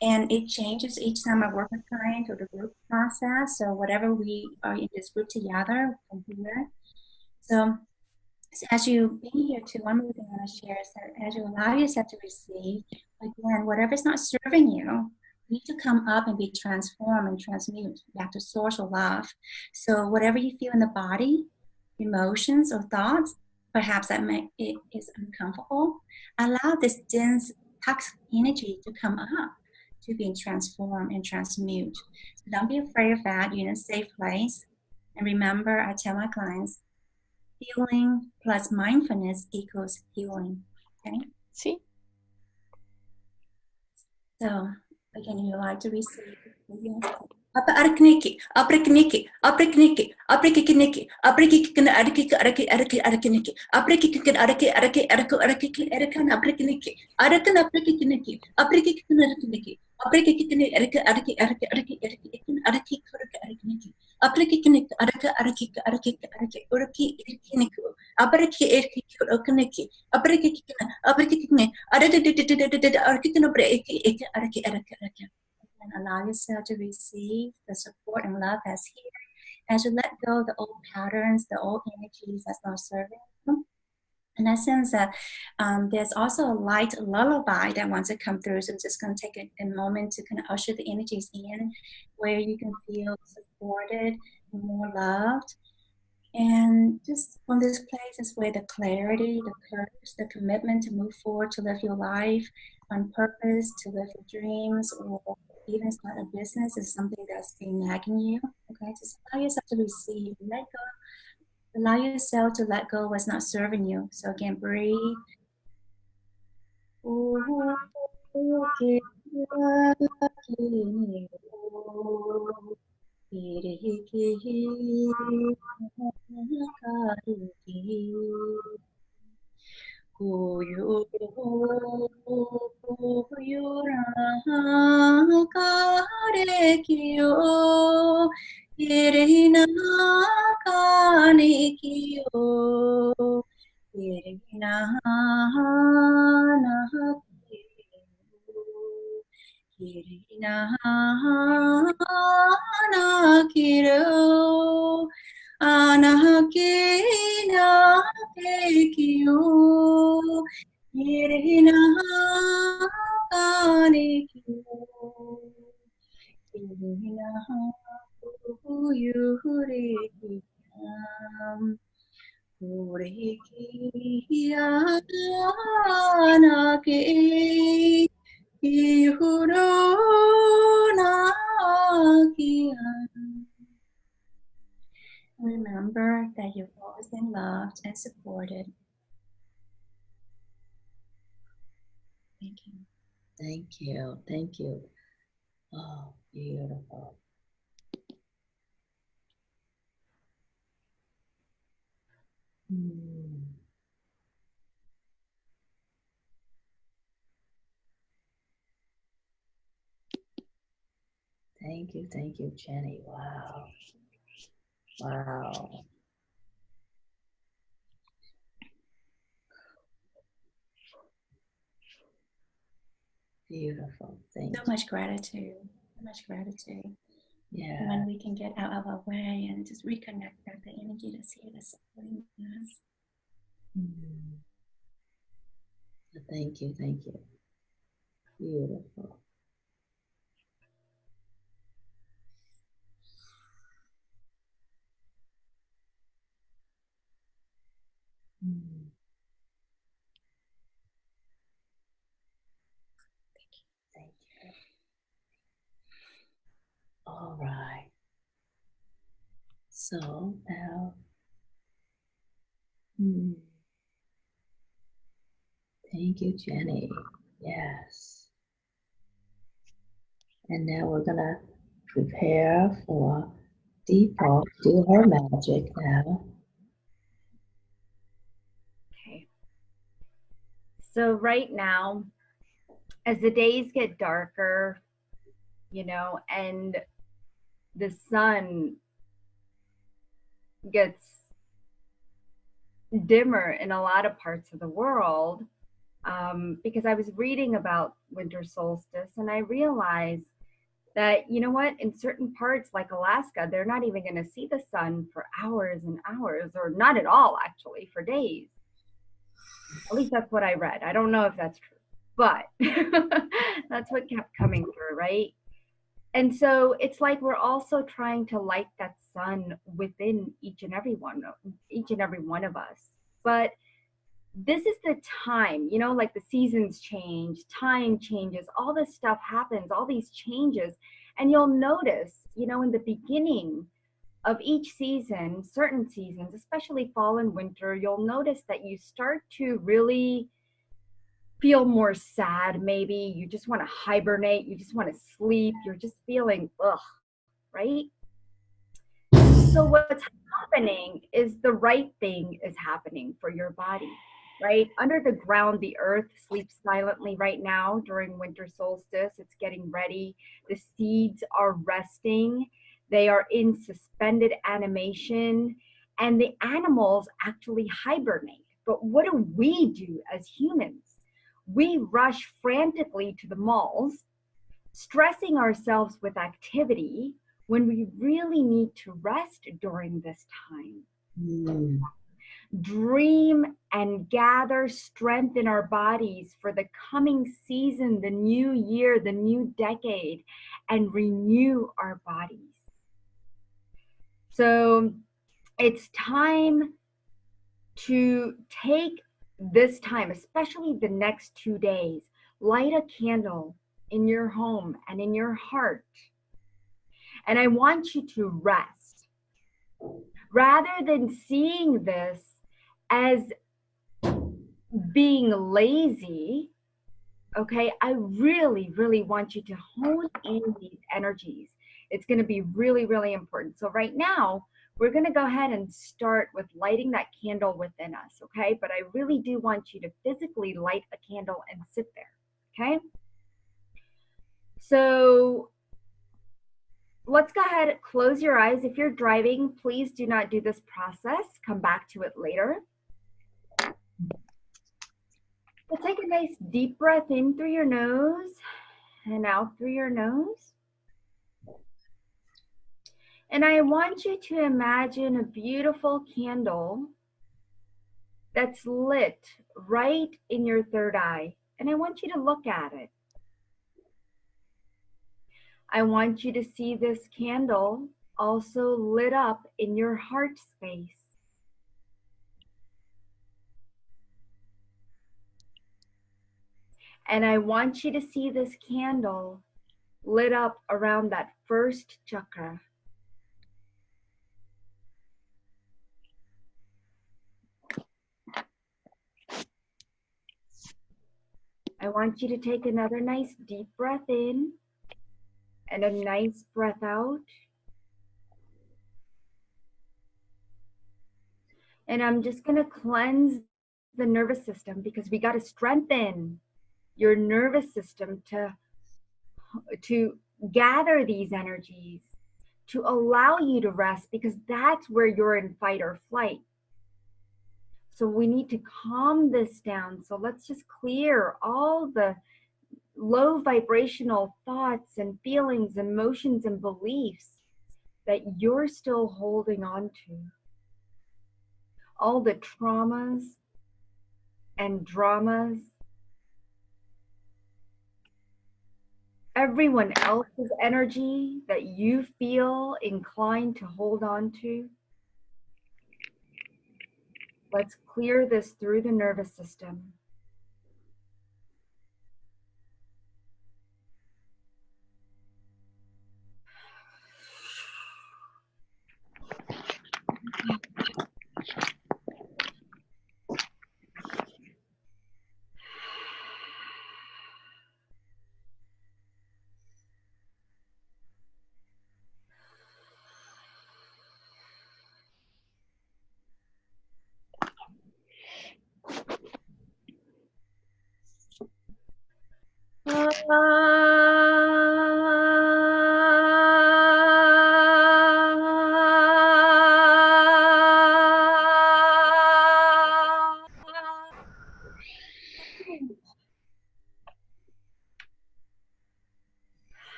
Speaker 2: it changes each time I work with clients or the group process. So whatever we are in this group together, we can hear. So as you being here too, one more thing I want to share is that as you allow yourself to receive, again, whatever is not serving you, need to come up and be transformed and transmute back to source or love. So whatever you feel in the body, emotions or thoughts, perhaps it is uncomfortable, allow this dense toxic energy to come up to being transformed and transmute. So don't be afraid of that. You're in a safe place. And remember, I tell my clients, healing plus mindfulness equals healing. Okay?
Speaker 4: See?
Speaker 2: So again, you like to receive. Aprekniki, aprekniki, aprekniki, aprekiki, aprekiki, arki, arki, arki, arkiniki, aprekiki, arki, arki, arku, arki, arkan, aprekniki, arkan, aprekiki, aprekiki, arkiniki, aprekiki, arki, arki, arki, arki, arki, arki, arkiniki, aprekiki, arka, arki, arki, arki, urki, irkiniki, apreki, irki, urkiniki, aprekiki, aprekiki, arki, arki, arki. And allow yourself to receive the support and love that's here. As you let go of the old patterns, the old energies that's not serving you. In that sense, that there's also a light lullaby that wants to come through. So I'm just going to take a moment to kind of usher the energies in where you can feel supported and more loved. And just from this place is where the clarity, the courage, the commitment to move forward, to live your life on purpose, to live your dreams, or even start a business is something that's been nagging you. Okay, just allow yourself to receive, let go. Allow yourself to let go what's not serving you. So again, breathe. Irina kanikiyo, irina nakiyo, irina nakiyo, anakina ke kiyo, irina kane kiyo, irina yure kiyam, ure kiyana ke ihuro na kiyam. Remember that you've always been loved and supported. Thank you.
Speaker 1: Thank you. Thank you. Oh, beautiful. Hmm. Thank you, Jenny. Wow. Wow. Beautiful. Thank you.
Speaker 2: So much gratitude. So much gratitude.
Speaker 1: Yeah.
Speaker 2: When we can get out of our way and just reconnect with the energy that's here that's supporting us.
Speaker 1: Hmm. Thank you. Thank you. Beautiful. Hmm. Thank you. All right. So now, thank you, Jenny. Yes. And now we're gonna prepare for Dipal to do her magic now.
Speaker 3: Okay. So right now, as the days get darker, you know, and the sun gets dimmer in a lot of parts of the world, because I was reading about winter solstice and I realized that, you know what, in certain parts like Alaska, they're not even going to see the sun for hours and hours, or not at all, actually, for days. At least that's what I read. I don't know if that's true, but that's what kept coming through, right? And so it's like we're also trying to light that sun within each and every one of us. But this is the time, you know, like the seasons change, time changes, all this stuff happens, all these changes. And you'll notice, you know, in the beginning of each season, certain seasons, especially fall and winter, you'll notice that you start to really feel more sad. Maybe you just want to hibernate, you just want to sleep, you're just feeling ugh, right? So what's happening is the right thing is happening for your body, right? Under the ground, the earth sleeps silently right now during winter solstice. It's getting ready. The seeds are resting. They are in suspended animation, and the animals actually hibernate. But what do we do as humans? We rush frantically to the malls, stressing ourselves with activity when we really need to rest during this time.
Speaker 1: Mm.
Speaker 3: Dream and gather strength in our bodies for the coming season, the new year, the new decade, and renew our bodies. So it's time to take this time, especially the next 2 days, light a candle in your home and in your heart. And I want you to rest rather than seeing this as being lazy. Okay, I really, really want you to hone in these energies. It's going to be really, really important. So, right now, we're going to go ahead and start with lighting that candle within us. Okay, but I really do want you to physically light a candle and sit there. Okay, so let's go ahead, close your eyes. If you're driving, please do not do this process. Come back to it later. We'll take a nice deep breath in through your nose and out through your nose. And I want you to imagine a beautiful candle that's lit right in your third eye. And I want you to look at it. I want you to see this candle also lit up in your heart space. And I want you to see this candle lit up around that first chakra. I want you to take another nice deep breath in and a nice breath out. And I'm just going to cleanse the nervous system because we got to strengthen your nervous system to gather these energies, to allow you to rest, because that's where you're in fight or flight. So we need to calm this down. So let's just clear all the low vibrational thoughts and feelings, emotions, and beliefs that you're still holding on to. All the traumas and dramas, everyone else's energy that you feel inclined to hold on to. Let's clear this through the nervous system.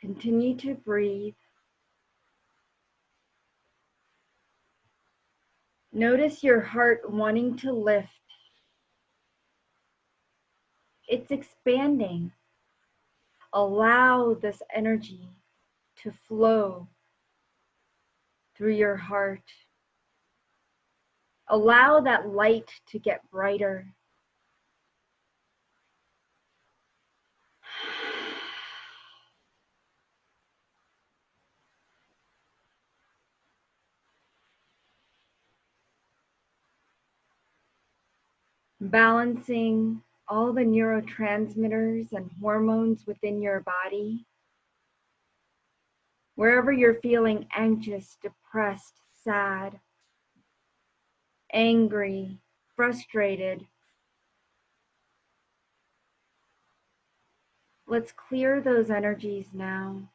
Speaker 3: Continue to breathe. Notice your heart wanting to lift. It's expanding. Allow this energy to flow through your heart. Allow that light to get brighter. Balancing all the neurotransmitters and hormones within your body. Wherever you're feeling anxious, depressed, sad, angry, frustrated, let's clear those energies now.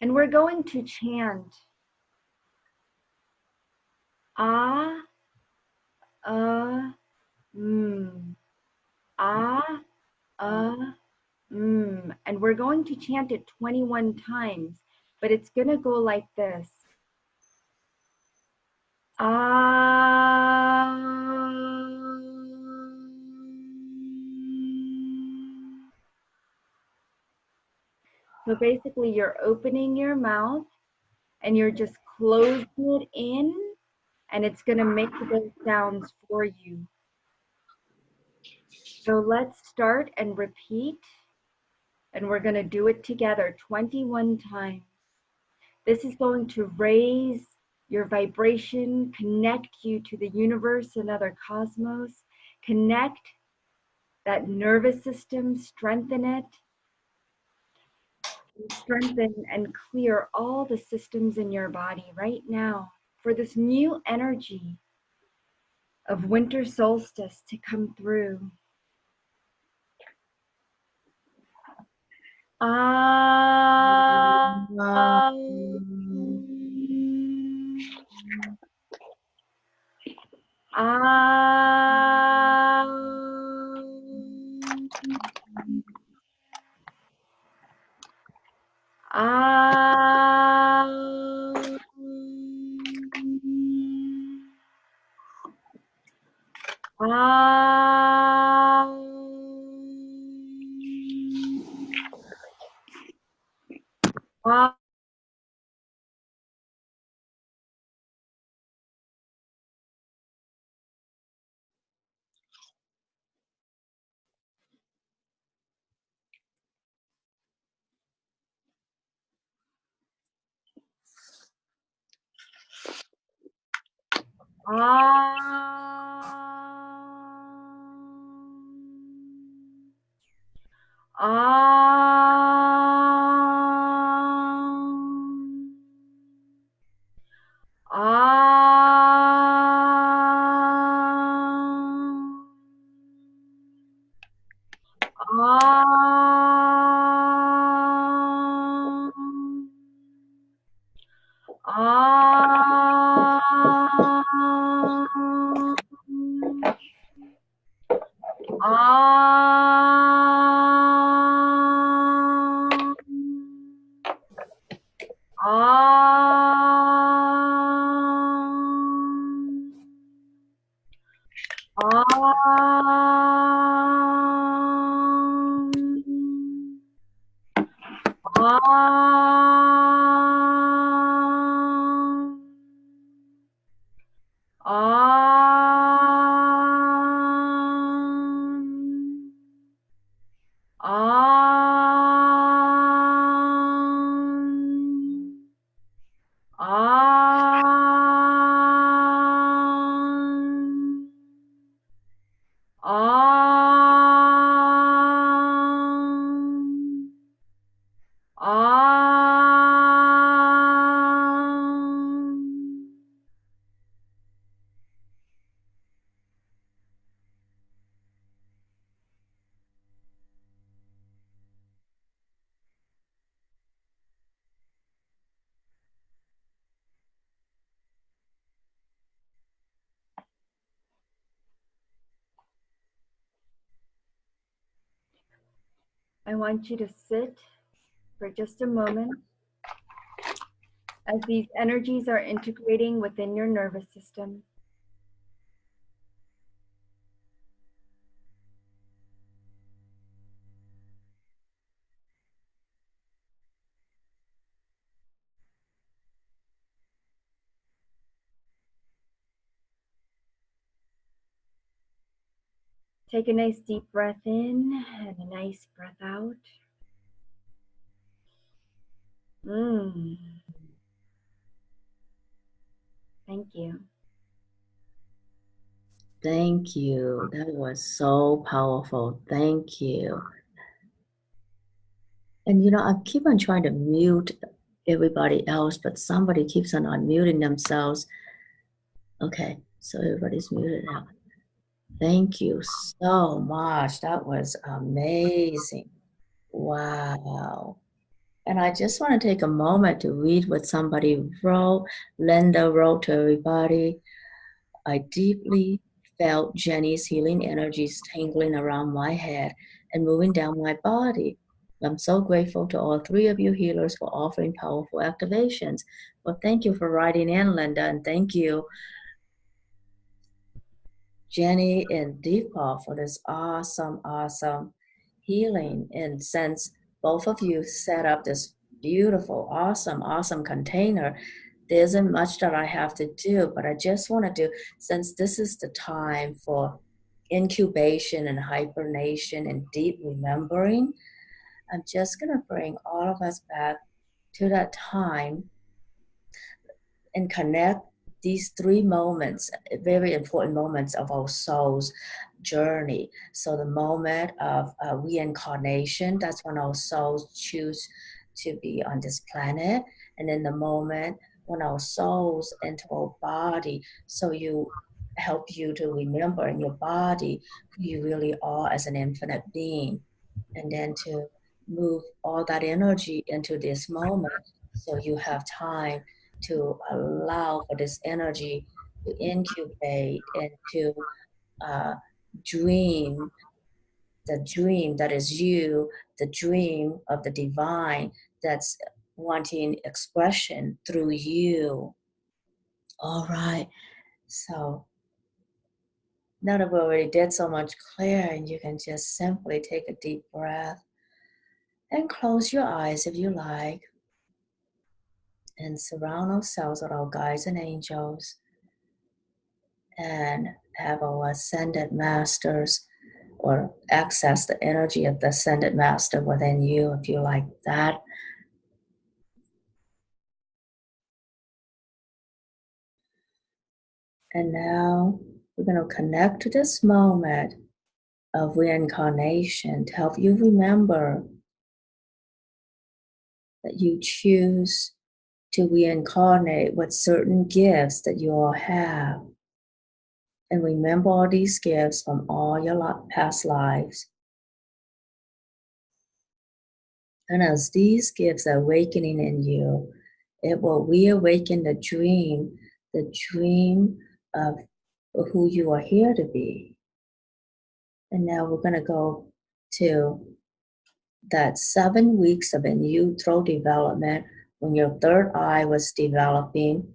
Speaker 3: And we're going to chant ah, mm, ah, and we're going to chant it 21 times, but it's going to go like this. Ah. So basically you're opening your mouth and you're just closing it in, and it's going to make those sounds for you. So let's start and repeat, and we're going to do it together 21 times. This is going to raise your vibration, connect you to the universe and other cosmos, connect that nervous system, strengthen it, strengthen and clear all the systems in your body right now for this new energy of winter solstice to come through. Ah. Ah. Ah. Ah. Ah. I want you to sit for just a moment as these energies are integrating within your nervous system. Take a nice deep breath in and a nice breath out. Thank you.
Speaker 1: Thank you. That was so powerful. Thank you. And I keep on trying to mute everybody else, but somebody keeps on unmuting themselves. Okay, so everybody's muted now. Thank you so much. That was amazing. Wow. And I just want to take a moment to read what somebody wrote. Linda wrote to everybody. I deeply felt Jenny's healing energies tingling around my head and moving down my body. I'm so grateful to all three of you healers for offering powerful activations. Well, thank you for writing in, Linda, and thank you, Jenny and Dipal, for this awesome healing. And since both of you set up this beautiful, awesome container. There isn't much that I have to do, but I just want to do, since this is the time for incubation and hibernation and deep remembering, I'm just going to bring all of us back to that time and connect these three moments, very important moments of our soul's journey. So the moment of reincarnation, that's when our souls choose to be on this planet. And then the moment when our souls enter our body, so you help you to remember in your body who you really are as an infinite being. And then to move all that energy into this moment so you have time to allow for this energy to incubate and to uh, dream the dream that is you, the dream of the divine that's wanting expression through you. All right. So now that we already did so much clearing, you can just simply take a deep breath and close your eyes if you like, and surround ourselves with our guides and angels, and have our ascended masters, or access the energy of the ascended master within you if you like that. And now we're going to connect to this moment of reincarnation to help you remember that you choose to reincarnate with certain gifts that you all have. And remember all these gifts from all your past lives. And as these gifts are awakening in you, it will reawaken the dream of who you are here to be. And now we're going to go to that 7 weeks of in utero development when your third eye was developing,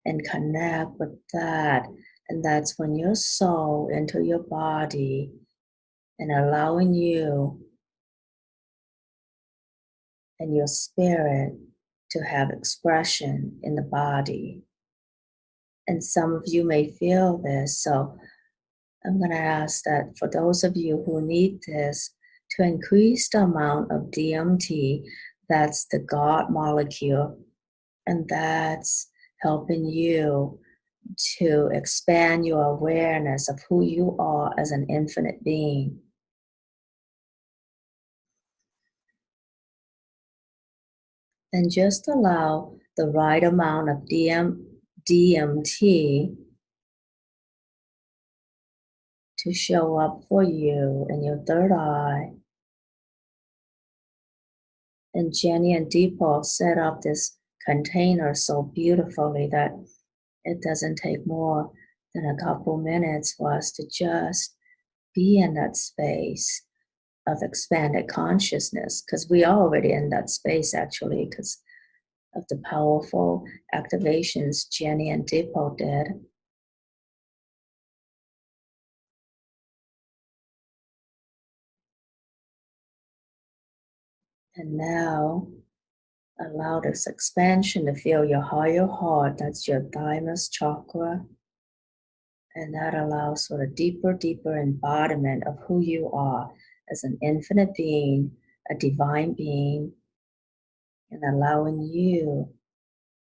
Speaker 1: and connect with that. And that's when your soul entered your body and allowing you and your spirit to have expression in the body. And some of you may feel this, so I'm going to ask that for those of you who need this, to increase the amount of DMT, that's the God molecule, and that's helping you to expand your awareness of who you are as an infinite being. And just allow the right amount of DMT to show up for you in your third eye. And Jenny and Dipal set up this container so beautifully that it doesn't take more than a couple minutes for us to just be in that space of expanded consciousness, because we are already in that space actually, because of the powerful activations Jenny and Dipal did. And now allow this expansion to fill your higher heart, that's your thymus chakra. And that allows for a deeper embodiment of who you are as an infinite being, a divine being, and allowing you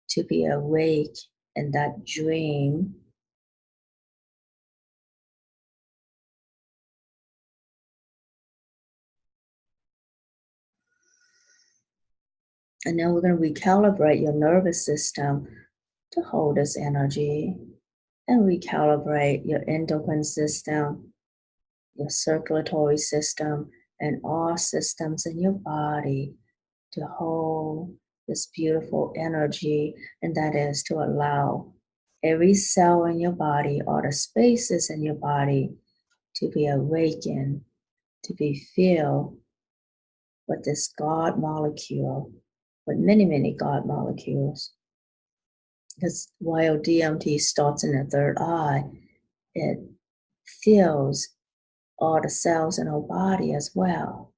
Speaker 1: to be awake in that dream. And now we're going to recalibrate your nervous system to hold this energy, and recalibrate your endocrine system, your circulatory system, and all systems in your body to hold this beautiful energy. And that is to allow every cell in your body, all the spaces in your body, to be awakened, to be filled with this God molecule, with many God molecules. Because while DMT starts in the third eye, it fills all the cells in our body as well.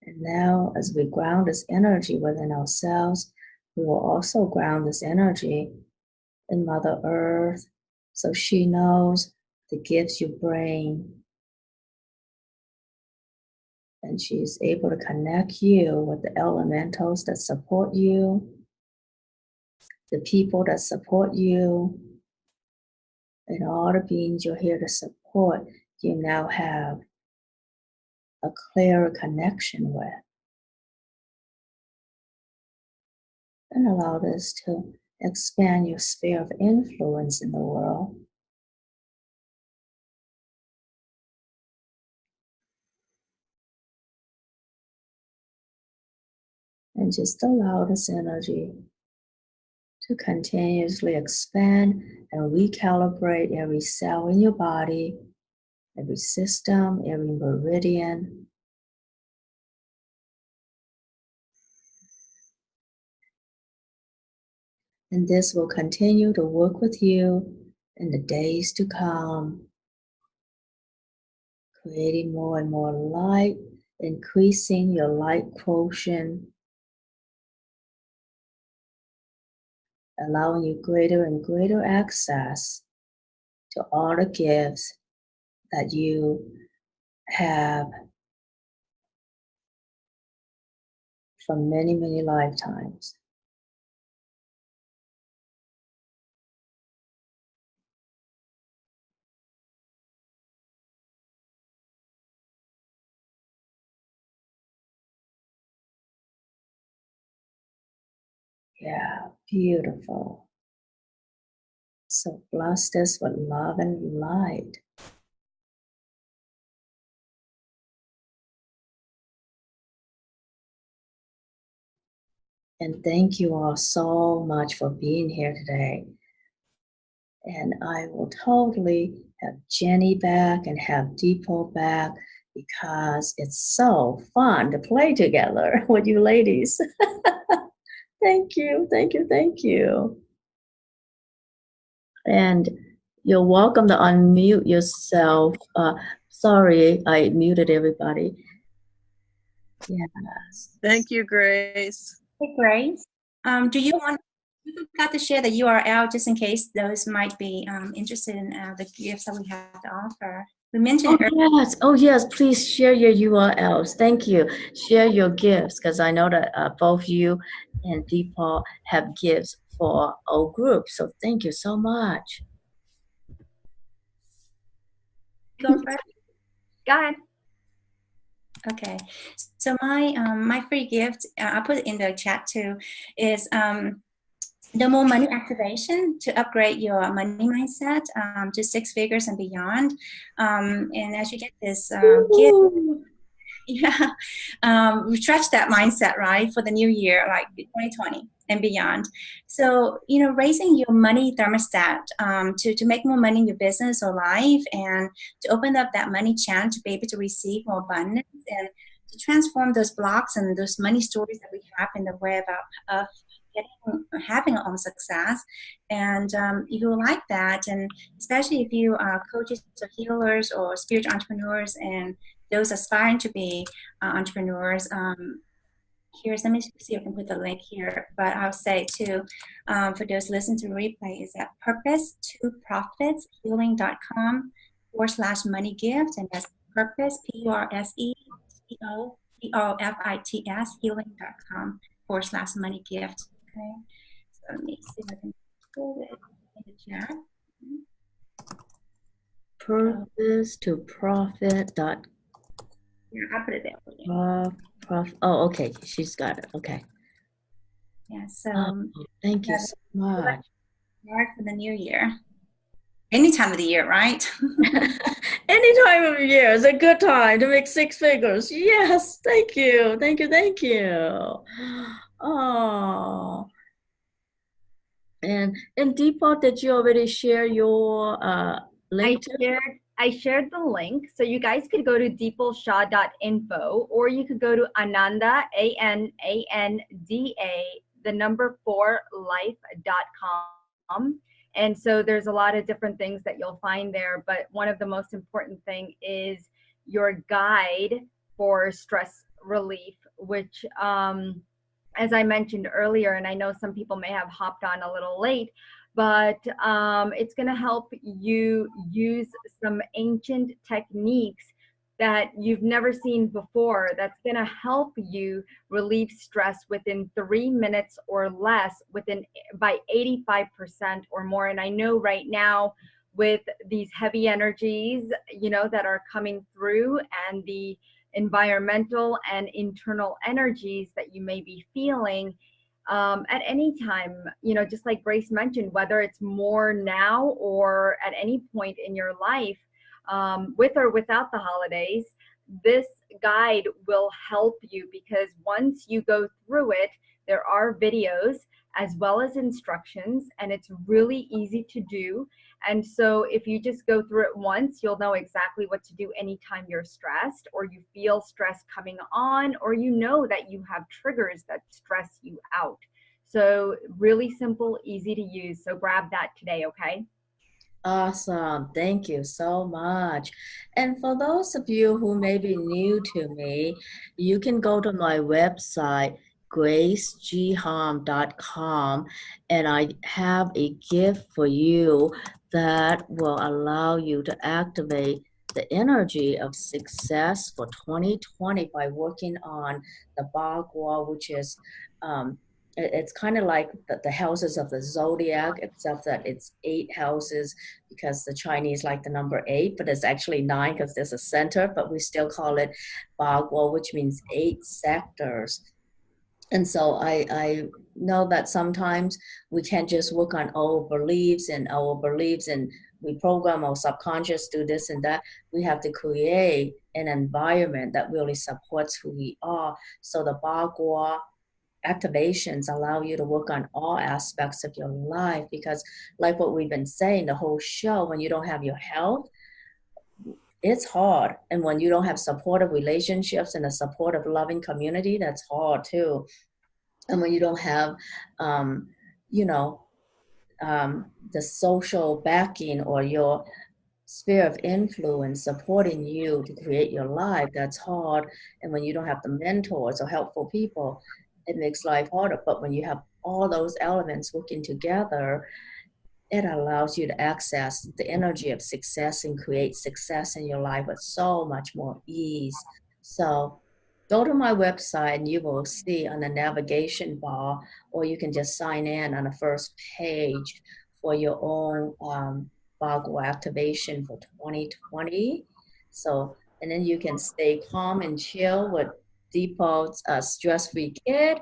Speaker 1: And now, as we ground this energy within ourselves, we will also ground this energy in Mother Earth so she knows the gifts you bring. And she's able to connect you with the elementals that support you, the people that support you, and all the beings you're here to support. You now have a clearer connection with. And allow this to expand your sphere of influence in the world. And just allow this energy to continuously expand and recalibrate every cell in your body, every system, every meridian. And this will continue to work with you in the days to come, creating more and more light, increasing your light quotient, allowing you greater and greater access to all the gifts that you have from many, many lifetimes. Yeah, beautiful. So bless us with love and light. And thank you all so much for being here today. And I will totally have Jenny back and have Dipal back because it's so fun to play together with you ladies. Thank you, thank you, thank you. And you're welcome to unmute yourself. Sorry, I muted everybody. Yes.
Speaker 4: Thank you, Grace.
Speaker 2: Hey, Grace. Do you want? You forgot to share the URL just in case those might be interested in the gifts that we have to offer. We mentioned earlier.
Speaker 1: Oh yes, please share your URLs. Thank you. Share your gifts because I know that both you and Deepak have gifts for our group. So thank you so much.
Speaker 2: Go first.
Speaker 3: Go ahead.
Speaker 2: Okay, so my free gift, I'll put it in the chat too, is the more money activation to upgrade your money mindset to 6 figures and beyond. And as you get this gift, yeah, refresh that mindset, right, for the new year, like 2020 and beyond. So, raising your money thermostat to make more money in your business or life, and to open up that money channel to be able to receive more abundance, and to transform those blocks and those money stories that we have in the way of having our own success. And if you like that, and especially if you are coaches or healers or spiritual entrepreneurs and those aspiring to be entrepreneurs, here's, let me see if I can put the link here, but I'll say too, for those listening to replay, is at purpose2profitshealing.com/money gift, and that's purpose, PURPOSECOPROFITS healing.com/money gift. Okay, so let me see if I can put it in the chat.
Speaker 1: Purpose to profit.
Speaker 2: Yeah, I'll put it there for you.
Speaker 1: Oh, okay. She's got it. Okay.
Speaker 2: Yeah, so
Speaker 1: thank you so much.
Speaker 2: Start for the new year. Any time of the year, right?
Speaker 1: Any time of year is a good time to make 6 figures. Yes, thank you, thank you, thank you. Oh, and Deepak, did you already share your link?
Speaker 3: I shared the link, so you guys could go to dipalshah.info, or you could go to Ananda, ANANDA, the number 4 life.com. And so there's a lot of different things that you'll find there, but one of the most important thing is your guide for stress relief, which, as I mentioned earlier, and I know some people may have hopped on a little late, but it's going to help you use some ancient techniques that you've never seen before, that's going to help you relieve stress within 3 minutes or less, within by 85% or more. And I know right now, with these heavy energies, that are coming through, and the environmental and internal energies that you may be feeling, at any time, just like Grace mentioned, whether it's more now or at any point in your life, with or without the holidays, this guide will help you, because once you go through it, there are videos as well as instructions, and it's really easy to do. And so if you just go through it once, you'll know exactly what to do anytime you're stressed, or you feel stress coming on, or that you have triggers that stress you out. So really simple, easy to use. So grab that today, okay?
Speaker 1: Awesome. Thank you so much. And for those of you who may be new to me, you can go to my website, graceghom.com, and I have a gift for you that will allow you to activate the energy of success for 2020 by working on the Bagua, which is it's kind of like the houses of the zodiac, except that it's 8 houses, because the Chinese like the number 8, but it's actually 9 because there's a center, but we still call it Bagua, which means 8 sectors. And so I know that sometimes we can't just work on our beliefs and we program our subconscious to do this and that. We have to create an environment that really supports who we are. So the Bagua activations allow you to work on all aspects of your life, because like what we've been saying the whole show, when you don't have your health, it's hard. And when you don't have supportive relationships and a supportive loving community, that's hard too. And when you don't have you know the social backing or your sphere of influence supporting you to create your life, that's hard. And when you don't have the mentors or helpful people, it makes life harder. But when you have all those elements working together, it allows you to access the energy of success and create success in your life with so much more ease. So go to my website and you will see on the navigation bar, or you can just sign in on the first page for your own Bagua activation for 2020. So, and then you can stay calm and chill with Dipal's stress-free kid.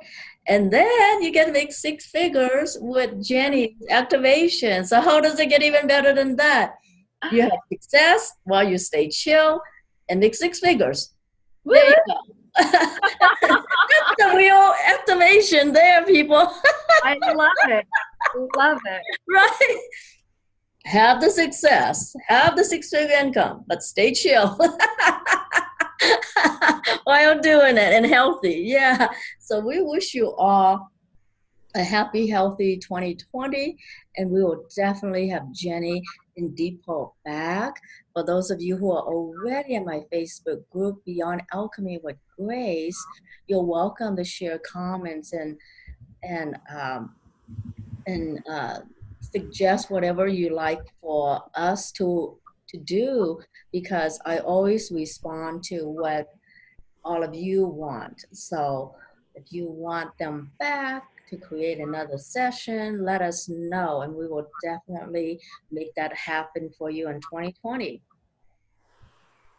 Speaker 1: And then you can make 6 figures with Jenny's activation. So how does it get even better than that? You have success while you stay chill and make 6 figures. There you go. That's the real activation there, people.
Speaker 3: I love it. Love it.
Speaker 1: Right? Have the success, have the 6-figure income, but stay chill while doing it and healthy. Yeah. So we wish you all a happy, healthy 2020, and we will definitely have Jenny and Deepak back. For those of you who are already in my Facebook group, Beyond Alchemy with Grace, you're welcome to share comments and suggest whatever you like for us to do, because I always respond to what all of you want. So if you want them back to create another session, let us know, and we will definitely make that happen for you in 2020.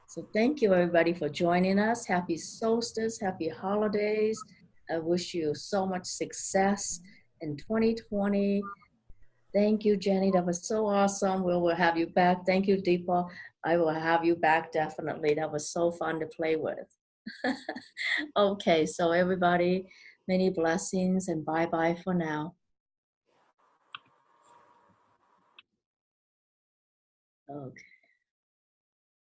Speaker 1: So thank you everybody for joining us. Happy solstice, happy holidays. I wish you so much success in 2020. Thank you, Jenny. That was so awesome. We will have you back. Thank you, Deepa. I will have you back definitely. That was so fun to play with. Okay, so everybody, many blessings and bye-bye for now. Okay.